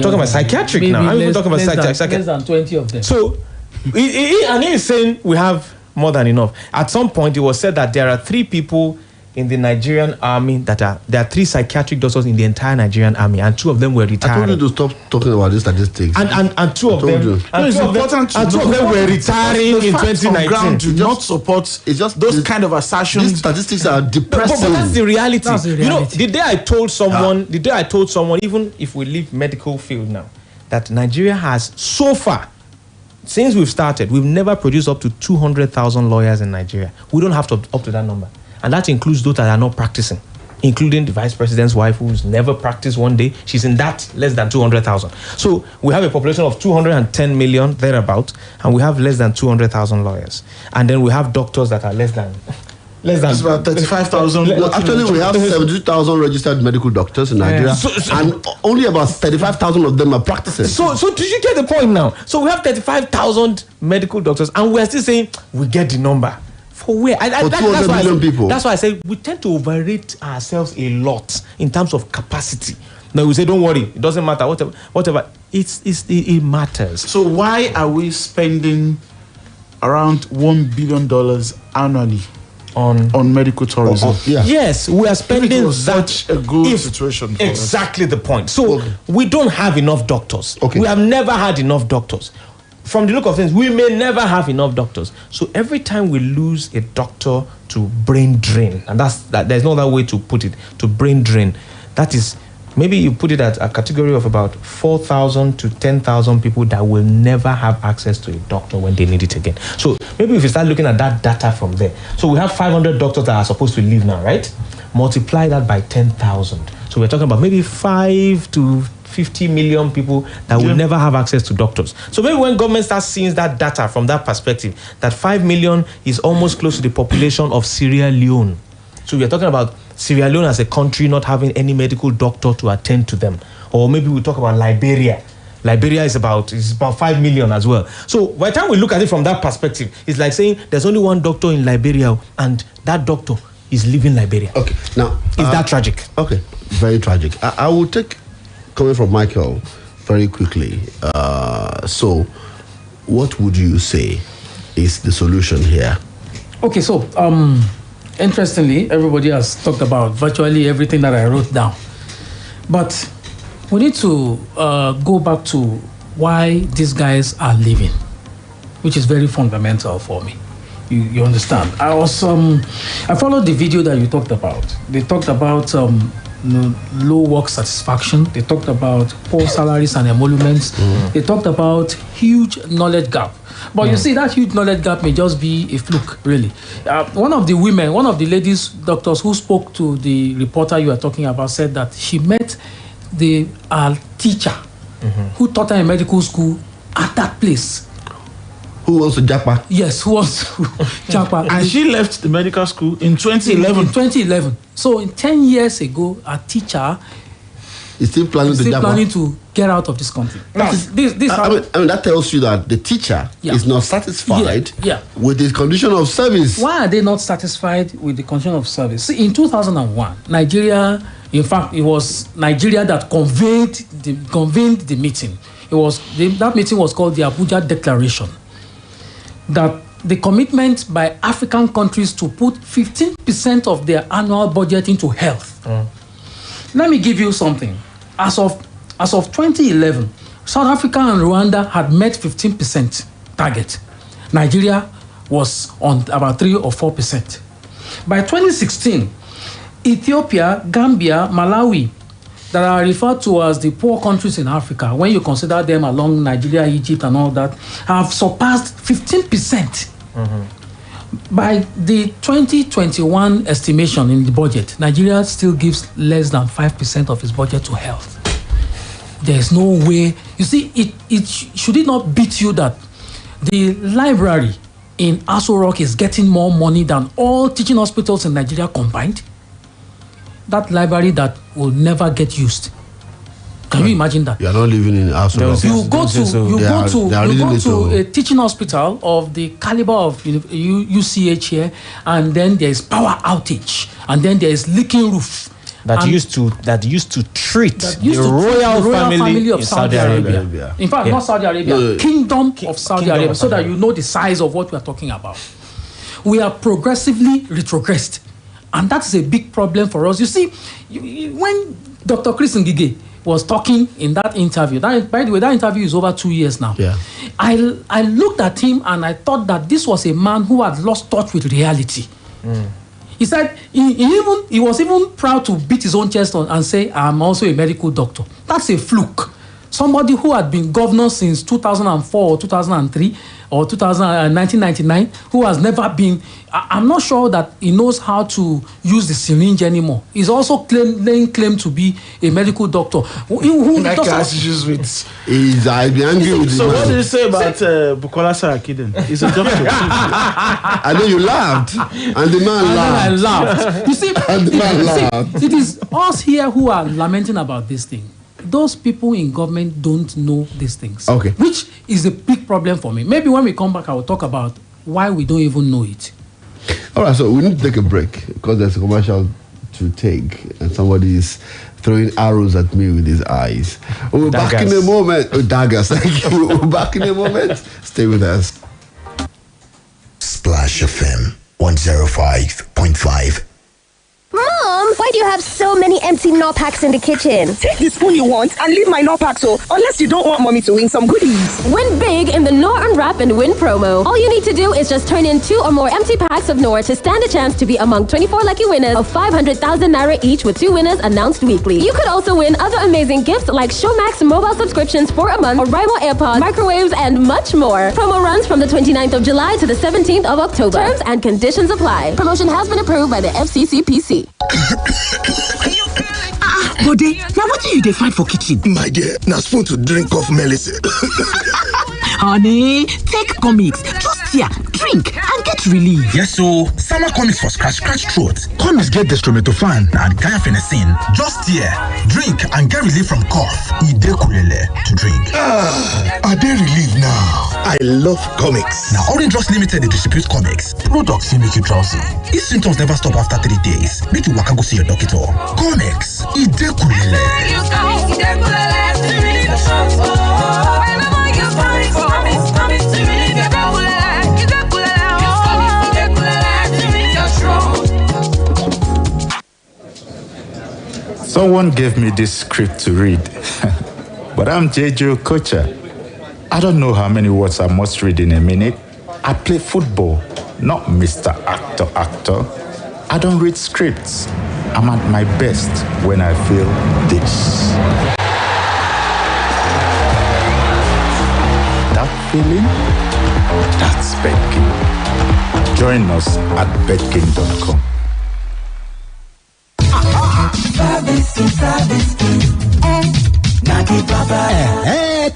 talking about psychiatric now. I'm even talking about psychiatric. Less than 20 of them. So and he's saying we have more than enough. At some point, it was said that there are 3 people in the Nigerian army there are 3 psychiatric doctors in the entire Nigerian army, and 2 of them were retired. I told you to stop talking about these statistics. And 2 of them were retiring in 2019. Do not support. It's just those kind of assertions. These statistics are depressing. But that's the reality. The day I told someone, even if we leave medical field now, that Nigeria has so far, since we've started, we've never produced up to 200,000 lawyers in Nigeria. We don't have to up to that number. And that includes those that are not practicing, including the vice president's wife, who's never practiced one day. She's in that less than 200,000. So we have a population of 210 million, thereabout, and we have less than 200,000 lawyers. And then we have doctors that are less than it's about 35,000. Actually, we have 72,000 registered medical doctors in Nigeria, and only about 35,000 of them are practicing. So did you get the point now? So we have 35,000 medical doctors, and we're still saying we get the number. For where? For 200 million people. That's why I say we tend to overrate ourselves a lot in terms of capacity. Now we say, don't worry, it doesn't matter, whatever. It matters. So why are we spending around $1 billion annually on medical tourism? Yes, we are spending such a good situation. For exactly the point. So we don't have enough doctors. We have never had enough doctors. From the look of things, we may never have enough doctors. So every time we lose a doctor to brain drain, and there's no other way to put it, to brain drain, that is, maybe you put it at a category of about 4,000 to 10,000 people that will never have access to a doctor when they need it again. So maybe if you start looking at that data from there. So we have 500 doctors that are supposed to leave now, right? Multiply that by 10,000. So we're talking about maybe 5 to 50 million people that will never have access to doctors. So maybe when government starts seeing that data from that perspective, that 5 million is almost close to the population of Sierra Leone. So we are talking about Sierra Leone as a country not having any medical doctor to attend to them. Or maybe we talk about Liberia. Liberia is about 5 million as well. So by the time we look at it from that perspective, it's like saying there's only one doctor in Liberia and that doctor is leaving Liberia. Okay, now is that tragic? Okay, very tragic. I will take, coming from Michael, very quickly. So what would you say is the solution here? Okay, so interestingly, everybody has talked about virtually everything that I wrote down. But we need to go back to why these guys are leaving, which is very fundamental for me. You understand? I followed the video that you talked about. They talked about low work satisfaction. They talked about poor salaries and emoluments. They talked about huge knowledge gap. But you see, that huge knowledge gap may just be a fluke, really. One of the ladies doctors who spoke to the reporter you are talking about said that she met the teacher who taught her in medical school at that place. Who wants to japa? Yes, who wants to japa? And she left the medical school in 2011. In 2011. So 10 years ago, a teacher is still planning to get out of this country. Now, I mean, that tells you that the teacher is not satisfied with the condition of service. Why are they not satisfied with the condition of service? See, in 2001, Nigeria, in fact, it was Nigeria that convened the meeting. That meeting was called the Abuja Declaration. That the commitment by African countries to put 15% of their annual budget into health. Let me give you something. As of 2011, South Africa and Rwanda had met 15% target. Nigeria was on about 3 or 4%. By 2016, Ethiopia, Gambia, Malawi, that are referred to as the poor countries in Africa, when you consider them along Nigeria, Egypt, and all that, have surpassed 15%. By the 2021 estimation in the budget, Nigeria still gives less than 5% of its budget to health. There is no way. You see, should it not beat you that the library in Aso Rock is getting more money than all teaching hospitals in Nigeria combined? That library that will never get used. Can you imagine that? You are not living in Aso Rock. You go to a teaching hospital of the caliber of UCH here, and then there is power outage, and then there is leaking roof. That used to treat the royal family of Saudi Arabia. In fact, not Saudi Arabia, Kingdom of Saudi Arabia, so that you know the size of what we are talking about. We are progressively retrogressed, and that's a big problem for us. You see, when Dr. Chris Ngige was talking in that interview, by the way, that interview is over 2 years now. Yeah. I looked at him and I thought that this was a man who had lost touch with reality. He said he was even proud to beat his own chest on and say, I'm also a medical doctor. That's a fluke. Somebody who had been governor since 2004 or 2003 or 1999, who has never been, I'm not sure that he knows how to use the syringe anymore. He's also laying claim to be a medical doctor. I've been angry with so what did you say about Bukola Saraki then? He's a doctor. I know you laughed. And the man laughed. I laughed. You see, it is us here who are lamenting about this thing. Those people in government don't know these things. Okay. Which is a big problem for me. Maybe when we come back, I will talk about why we don't even know it. All right, so we need to take a break because there's a commercial to take, and somebody is throwing arrows at me with his eyes. We're back in a moment. Oh, daggers, thank you. We're back in a moment. Stay with us. Splash FM 105.5. Mom, why do you have so many empty Knorr packs in the kitchen? Take the spoon you want and leave my Knorr pack unless you don't want mommy to win some goodies. Win big in the Knorr Unwrap and Win promo. All you need to do is just turn in 2 or more empty packs of Knorr to stand a chance to be among 24 lucky winners of 500,000 Naira each, with 2 winners announced weekly. You could also win other amazing gifts like Showmax mobile subscriptions for a month, Oraimo AirPods, microwaves, and much more. Promo runs from the 29th of July to the 17th of October. Terms and conditions apply. Promotion has been approved by the FCCPC. Bode, now what do you find for kitchen? My dear, now spoon to drink off medicine. Honey, take comics. Just here, drink and get relief. Yes, so summer comics for scratch throat. Comics get dextromethorphan and guaifenesin. Just here, drink and get relief from cough. Ide kulele to drink. Are they relieved now? I love comics. Now, Orange Drugs Limited, they distribute comics. Products will make you drowsy. If symptoms never stop after 3 days, make you waka go see your doctor. Comics, Ide kulele. Someone gave me this script to read, but I'm JJ Okocha. I don't know how many words I must read in a minute. I play football, not Mr. Actor. I don't read scripts. I'm at my best when I feel this. That feeling, that's Betking. Join us at betking.com.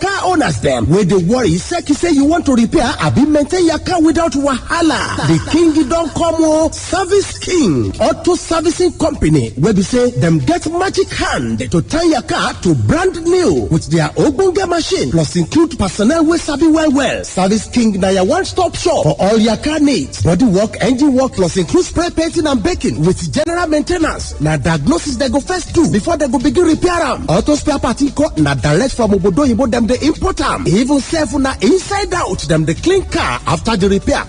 Car owners them with the worry say you want to repair abi maintain your car without wahala. The king don't come o. Service King Auto Servicing Company where we say them get magic hand to turn your car to brand new with their ogbonge machine plus include personnel wey sabi well. Service King na your one-stop shop for all your car needs. Body work, engine work plus include spray painting and baking with general maintenance. Na diagnosis they go first do before they go begin repair am. Auto spare part na direct from Obodo Ibo them they import am. Even self na inside out them they clean car after the repair.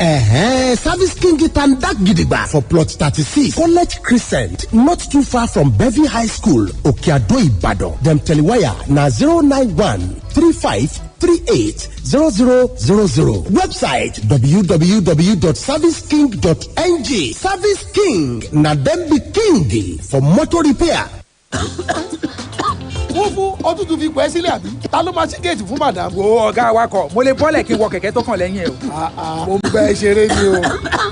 Service King it and that gidigba for plot 36 College Crescent, not too far from Bevy High School, Okeado Ibadan. Them telewire na 091-3538-0000. Website www.serviceking.ng. Service King na them be king for motor repair. Fúnfún ọdún tún fi pẹ́ sílẹ̀ àbí? Ta ló máa ṣí géètì fún madam? Wo ọ̀gá awakọ̀, mo lè bọ́lẹ̀ kí n wọ kẹ̀kẹ́ tó kàn lẹ́yìn ẹ̀ o. Mo ń bẹ ṣeré ni o.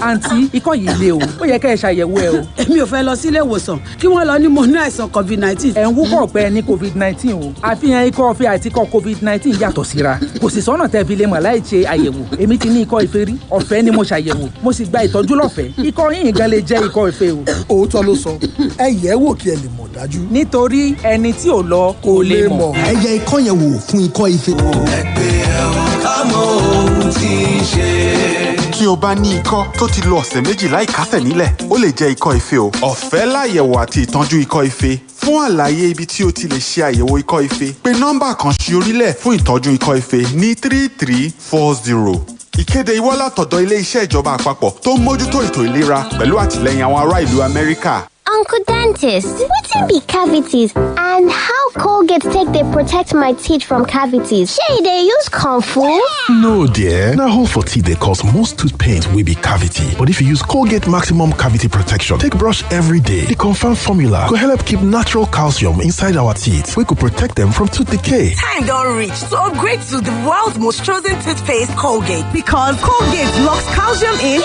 Àǹtí, ikọ́ yìí le o, ó yẹ kẹ́ ẹ ṣàyẹ̀wò ẹ o. Èmi ò fẹ́ lọ sí ilé ìwòsàn kí wọ́n lọ ní mo ní àìsàn COVID-19. Ẹ̀ ń wúkọ̀ pé ẹ ní COVID-19 o. Àfihàn ikọ́ ọ̀fẹ́ àti ikọ́ COVID-19 yàtọ̀ síra. Kò sì sọ́nà tẹ́ fi lè mọ̀ láì ṣe àyẹ̀wò. Èmi ti ní ikọ́ ife rí, ọ̀fẹ́ ni mo ṣàyẹ̀wò. Mo sì gba ìtọ́jú lọ́fẹ̀ẹ́. Ikọ́ yìnyín gan lè jẹ́ ikọ́ ife o. Òótọ́ ló sọ, ẹ yẹ̀ wò kí ẹ lè mọ̀ dájú. Nítorí ẹni tí ò lọ kò lè mọ̀. Ẹ yẹ ikọ́ yẹn wò fún ikọ́ ife. Tí o bá ní ikọ́ tó ti lo ọ̀sẹ̀ méjì láì kásẹ̀ nílẹ̀, ó lè jẹ́ ikọ́ ife o. Ọ̀fẹ́ láyẹ̀wò àti ìtọ́jú ikọ́ ife. Fún àlàyé ibi tí o ti lè ṣe àyẹ̀wò ikọ́ ife, pe nọ́mbà kan sí orílẹ̀ fún ìtọ́jú ikọ́ ife ní 3340. Ìkéde ìwá látọ̀dọ̀ ilé-iṣẹ́ ìjọba àpapọ̀ tó ń mójútó ètò ìlera pẹ̀lú àtìlẹ́yìn àwọn ará ìlú Amẹ́ríkà. Uncle Dentist, wetin be cavities and how Colgate take dey protect my teeth from cavities? Shey dey use comfort? No dear, na hole for teeth dey cause most tooth pain wey be cavity. But if you use Colgate Maximum Cavity Protection take brush every day, the confirmed formula go help keep natural calcium inside our teeth wey go protect them from tooth decay. Time don reach to upgrade to the world's most chosen toothpaste, Colgate, because Colgate locks calcium in.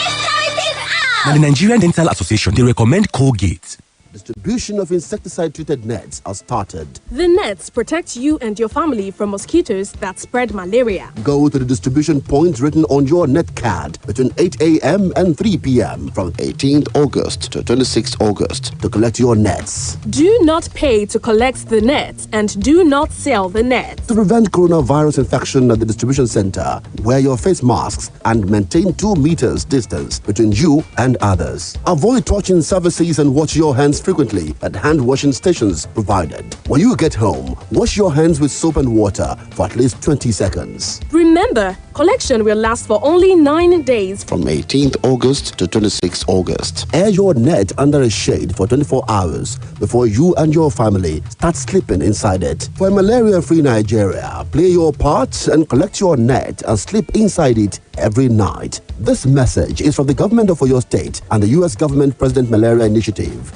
Now, the Nigerian Dental Association, they recommend Colgate. Distribution of insecticide-treated nets are started. The nets protect you and your family from mosquitoes that spread malaria. Go to the distribution point written on your net card between 8 a.m. and 3 p.m. from 18th August to 26th August to collect your nets. Do not pay to collect the nets and do not sell the nets. To prevent coronavirus infection at the distribution center, wear your face masks and maintain 2 meters distance between you and others. Avoid touching surfaces and wash your hands frequently at hand washing stations provided. When you get home, wash your hands with soap and water for at least 20 seconds. Remember, collection will last for only 9 days. From 18th August to 26th August. Air your net under a shade for 24 hours before you and your family start sleeping inside it. For a malaria-free Nigeria, play your part and collect your net and sleep inside it every night. This message is from the government of Oyo State and the U.S. Government President Malaria Initiative.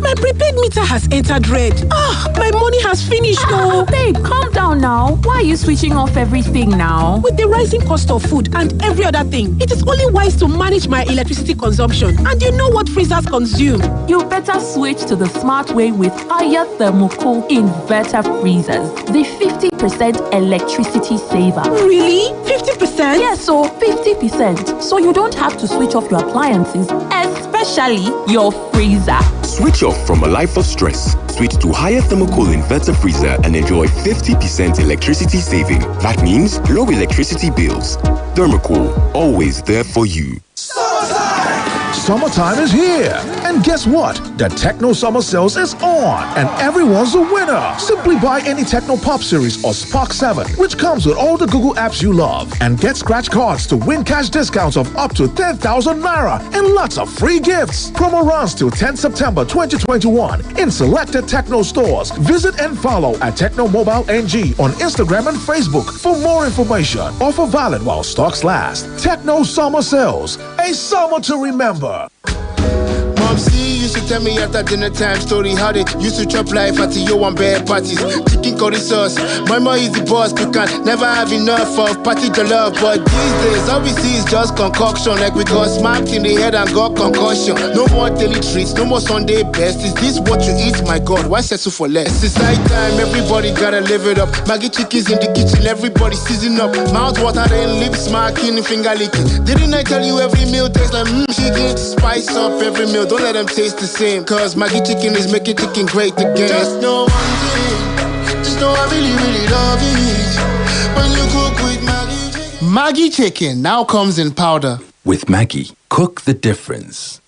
My prepaid meter has entered red. My money has finished though. Babe, calm down now. Why are you switching off everything now? With the rising cost of food and every other thing, it is only wise to manage my electricity consumption. And you know what freezers consume. You better switch to the smart way with higher thermocool inverter freezers. The 50% electricity saver. Really? 50%? Yes, so 50%. So you don't have to switch off your appliances, especially your freezer. Switch off from a life of stress. Switch to higher thermocool inverter freezer and enjoy 50% electricity saving. That means low electricity bills. Thermocool, always there for you. Summertime is here. And guess what? The Techno Summer Sales is on. And everyone's a winner. Simply buy any Techno Pop Series or Spark 7, which comes with all the Google apps you love. And get scratch cards to win cash discounts of up to 10,000 Naira and lots of free gifts. Promo runs till 10 September 2021 in selected Techno stores. Visit and follow at Techno Mobile NG on Instagram and Facebook for more information. Offer valid while stocks last. Techno Summer Sales. A summer to remember. Mom, see, used to tell me after dinner time story how they used to chop life at the one bad parties. Chicken curry sauce, mama is the boss, we can never have enough of party to love. But these days, all we see is just concoction, like we got smacked in the head and got concussion. No more daily treats, no more Sunday best. Is this what you eat? My God, why settle for less? It's night time, everybody gotta live it up. Maggie chickens in the kitchen, everybody season up. Mouth water, then lips smacking, finger licking. Didn't I tell you every meal tastes like chicken? Spice up every meal, don't let them taste the same. Cause Maggie chicken is making chicken great again. Just know one thing, just know I really, really love it when you cook with Maggie chicken. Maggie chicken now comes in powder. With Maggie, cook the difference.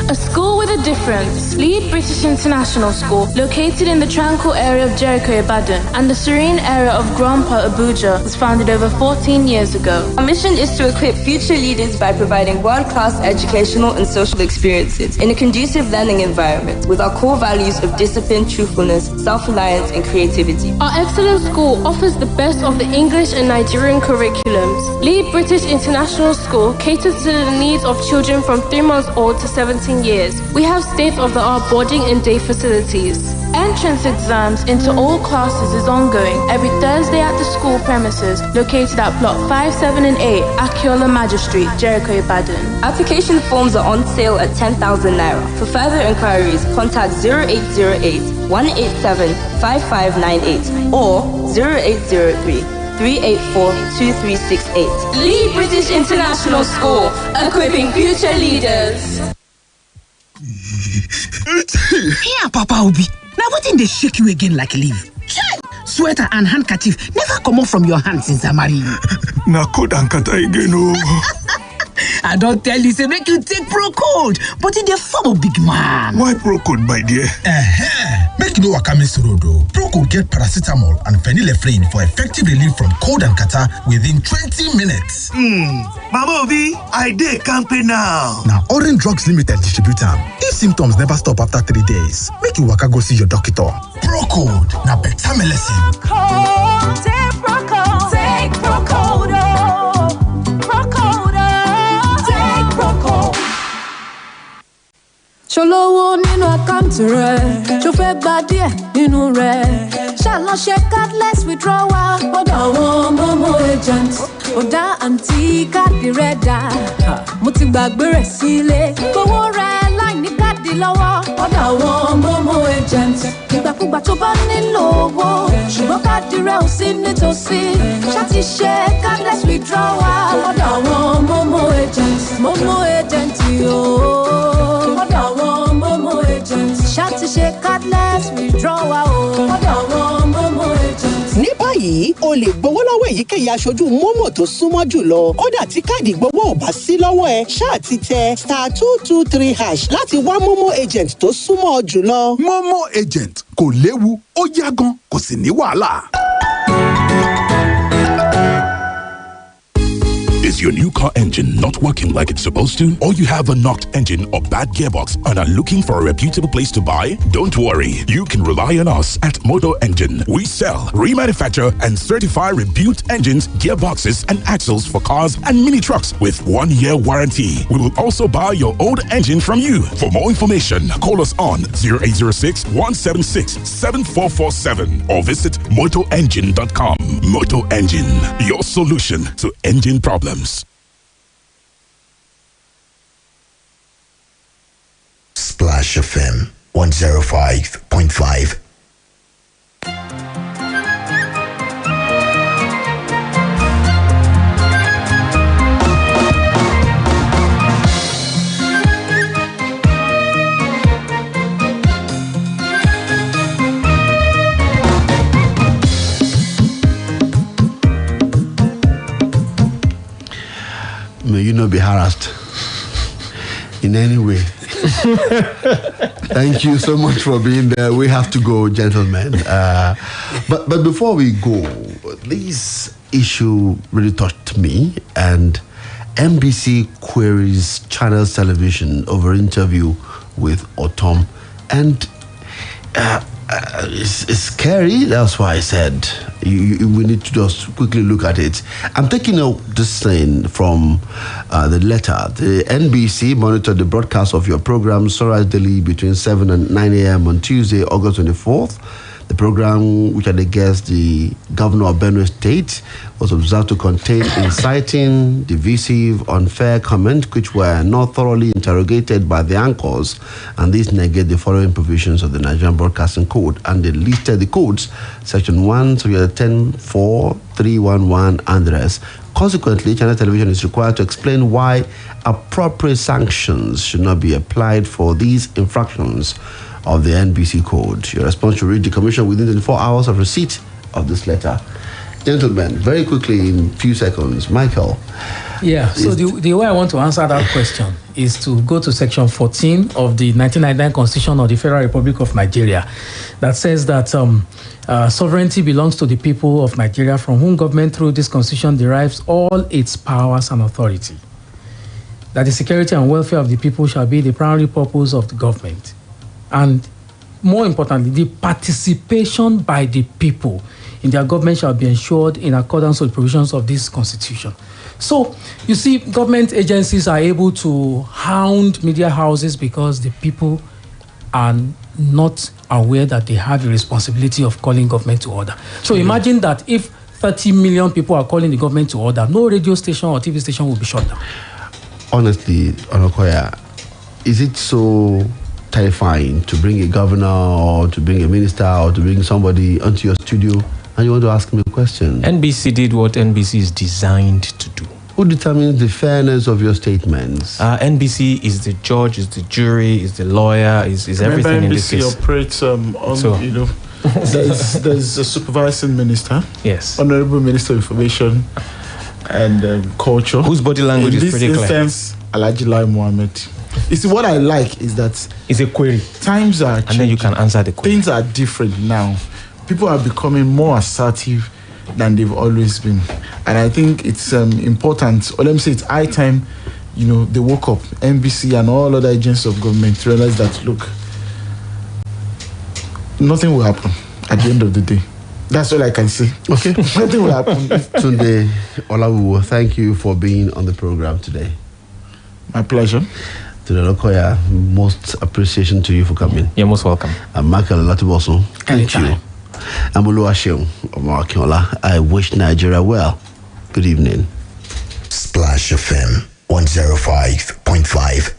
A school with a difference. Lead British International School, located in the tranquil area of Jericho, Ibadan, and the serene area of Grandpa, Abuja, was founded over 14 years ago. Our mission is to equip future leaders by providing world-class educational and social experiences in a conducive learning environment with our core values of discipline, truthfulness, self-reliance, and creativity. Our excellent school offers the best of the English and Nigerian curriculums. Lead British International School caters to the needs of children from 3 months old to 17 years. We have state-of-the-art boarding and day facilities. Entrance exams into all classes is ongoing every Thursday at the school premises located at Block 5, 7 and 8, Akiola Magistrate, Jericho, Ibadan. Application forms are on sale at 10,000 Naira. For further inquiries, contact 0808 187 5598 or 0803 384-2368. Lead British International School, equipping future leaders. Here, Papa Obi. Now what in they shake you again like a leaf? Sweater and handkerchief never come off from your hands since I married you. Na cold and kata again, oh. I don't tell you, say make you take Procode, but in the form of big man. Why Procode, my dear? Make no wakame sorodo. Procode get paracetamol and phenylephrine for effective relief from cold and kata within 20 minutes. Mama Obi, I dey campe now. Now, Orange Drugs Limited distributor. If symptoms never stop after 3 days, make you waka go see your doctor. Procode, na better medicine. Take Procode, take Procode, Procode, take Procode. Ṣolówó nínú àkáǹtì rẹ̀, ṣó fẹ́ gba díẹ̀ nínú rẹ̀. Ṣàlọ́ ṣe cardless withdrawal. Ó dà wọ́n mọ́mọ́ agent. Ó dá àǹtí káàdì rẹ̀ dá. Mo ti gbà gbàgbé rẹ̀ sílé. Gbowó rẹ̀ láì ní káàdì lọ́wọ́. Ọ̀dọ̀ àwọn Momo agent. Ìgbàkúgbà tó bá nílò owó. Ṣùgbọ́n káàdì rẹ̀ ò sí nítòsí. Ṣáàtì ṣe cardless withdrawal. Ọ̀dọ̀ àwọn Momo agent. Momo agent yóò. Ọ̀dọ̀ àwọn Momo agent. Ṣáàtì ṣe cardless withdrawal. Ọ̀dọ̀ àwọn Momo agent. Ní báyìí, o lè gbowó lọ́wọ́ èyíkéyìí aṣojú Momo tó súnmọ́ jùlọ. Kódà tí káàdì gbowó ò bá sí lọ́wọ́ ẹ, ṣáà ti tẹ *223# láti wá Momo agent tó súnmọ́ ọ jùlọ. Momo agent kò léwu, ó yá gan, kò sì ní wàhálà. Is your new car engine not working like it's supposed to? Or you have a knocked engine or bad gearbox and are looking for a reputable place to buy? Don't worry. You can rely on us at Moto Engine. We sell, remanufacture, and certify rebuilt engines, gearboxes, and axles for cars and mini trucks with 1-year warranty. We will also buy your old engine from you. For more information, call us on 0806 176 7447 or visit motoengine.com. Moto Engine, your solution to engine problems. Splash FM 105.5. May you not be harassed in any way. Thank you so much for being there. We have to go, gentlemen. But before we go, this issue really touched me, and NBC queries Channels Television over interview with Otom, and it's scary. That's why I said we need to just quickly look at it. I'm taking this thing from the letter. The NBC monitored the broadcast of your program Sunrise Daily between 7 and 9 a.m. on Tuesday, August 24th. The program, which had against the governor of Benue State, was observed to contain inciting, divisive, unfair comments which were not thoroughly interrogated by the anchors, and these negate the following provisions of the Nigerian Broadcasting Code. And they listed the codes, Section 1, 310, 4, 311, and the rest. Consequently, Channel Television is required to explain why appropriate sanctions should not be applied for these infractions of the NBC code. Your response should reach the commission within 24 hours of receipt of this letter. Gentlemen, very quickly, in a few seconds, Michael. Yeah, so the way I want to answer that question is to go to Section 14 of the 1999 Constitution of the Federal Republic of Nigeria that says that sovereignty belongs to the people of Nigeria, from whom government through this Constitution derives all its powers and authority. That the security and welfare of the people shall be the primary purpose of the government. And more importantly, the participation by the people in their government shall be ensured in accordance with the provisions of this Constitution. So, you see, government agencies are able to hound media houses because the people are not aware that they have a responsibility of calling government to order. So imagine that if 30 million people are calling the government to order, no radio station or TV station will be shut down. Honestly, Onokoya, is it so terrifying to bring a governor or to bring a minister or to bring somebody onto your studio and you want to ask me a question? NBC did what NBC is designed to do. Who determines the fairness of your statements? NBC is the judge, is the jury, is the lawyer, is everything in this case. NBC operates there's a supervising minister. Yes. Honorable Minister of Information and Culture. Whose body language is pretty clear. In this instance, Alhaji Lai Mohammed. You see, what I like is that it's a query. Times are changing. And then you can answer the query. Things are different now. People are becoming more assertive than they've always been. And I think it's important, or let me say it's high time, they woke up, NBC and all other agents of government, to realize that, look, nothing will happen at the end of the day. That's all I can say. Okay. Nothing will happen. Tunde Olawu, thank you for being on the program today. My pleasure. Tunde Okoya, most appreciation to you for coming. You're most welcome. And Michael Latiboso, thank you. Amulu Ashew, I wish Nigeria well. Good evening. Splash FM 105.5.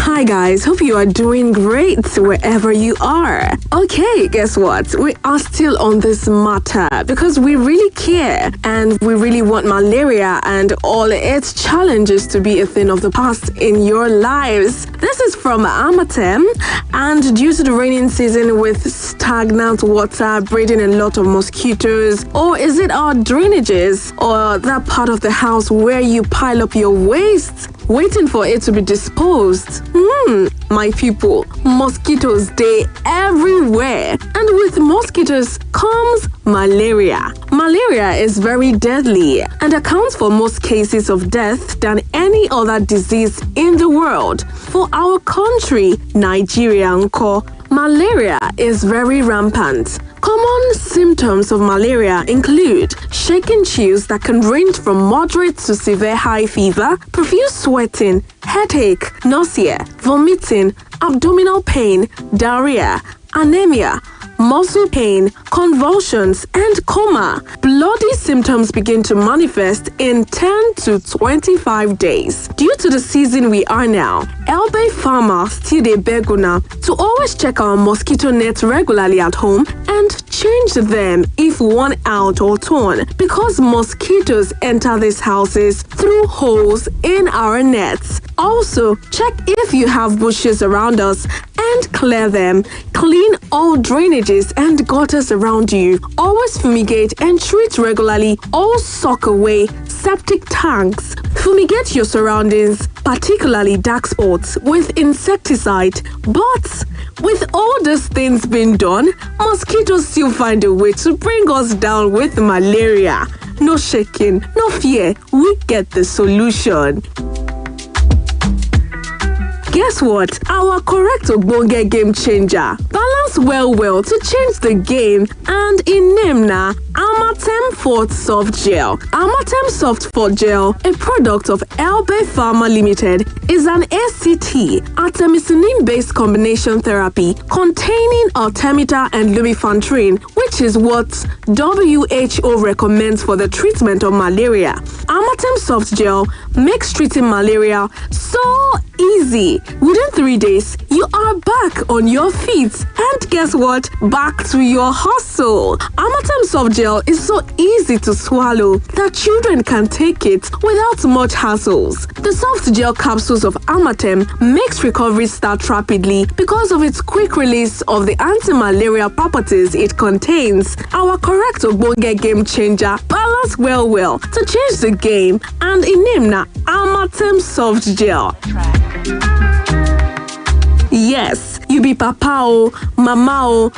Hi guys, hope you are doing great wherever you are. Okay, guess what? We are still on this matter because we really care and we really want malaria and all its challenges to be a thing of the past in your lives. This is from Amatem, and due to the raining season with stagnant water breeding a lot of mosquitoes, or is it our drainages or that part of the house where you pile up your waste waiting for it to be disposed? My people, mosquitoes, they everywhere. And with mosquitoes comes malaria. Malaria is very deadly and accounts for most cases of death than any other disease in the world. For our country, Nigeria, malaria is very rampant. Common symptoms of malaria include shaking chills that can range from moderate to severe high fever, profuse sweating, headache, nausea, vomiting, abdominal pain, diarrhea, anemia, muscle pain, convulsions, and coma. Bloody symptoms begin to manifest in 10 to 25 days. Due to the season we are now, Elbe farmers still dey beg una to always check our mosquito nets regularly at home and change them if worn out or torn, because mosquitoes enter these houses through holes in our nets. Also, check if you have bushes around us and clear them. Clean all drainages and gutters around you. Always fumigate and treat regularly all sock away septic tanks. Fumigate your surroundings, particularly dark spots, with insecticide. But with all these things being done, mosquitoes still find a way to bring us down with malaria. No shaking, no fear. We get the solution. Guess what? Our correct Ogbonge game changer. Balance well to change the game, and in name na Amatem Forte Soft Gel. Amatem Soft Forte Gel, a product of Elbe Pharma Limited, is an ACT, artemisinin-based combination therapy containing artemether and lumefantrine, which is what WHO recommends for the treatment of malaria. Amatem Soft Gel makes treating malaria so easy. Within 3 days, you are back on your feet. And guess what? Back to your hustle. Amatem Soft Gel is so easy to swallow that children can take it without much hassles. The soft gel capsules of Amatem makes recovery start rapidly because of its quick release of the anti-malaria properties it contains. Our correct Ogbonge game changer, balance well to change the game, and in name na Amatem Soft Gel. Yes, you be papa o, mama o,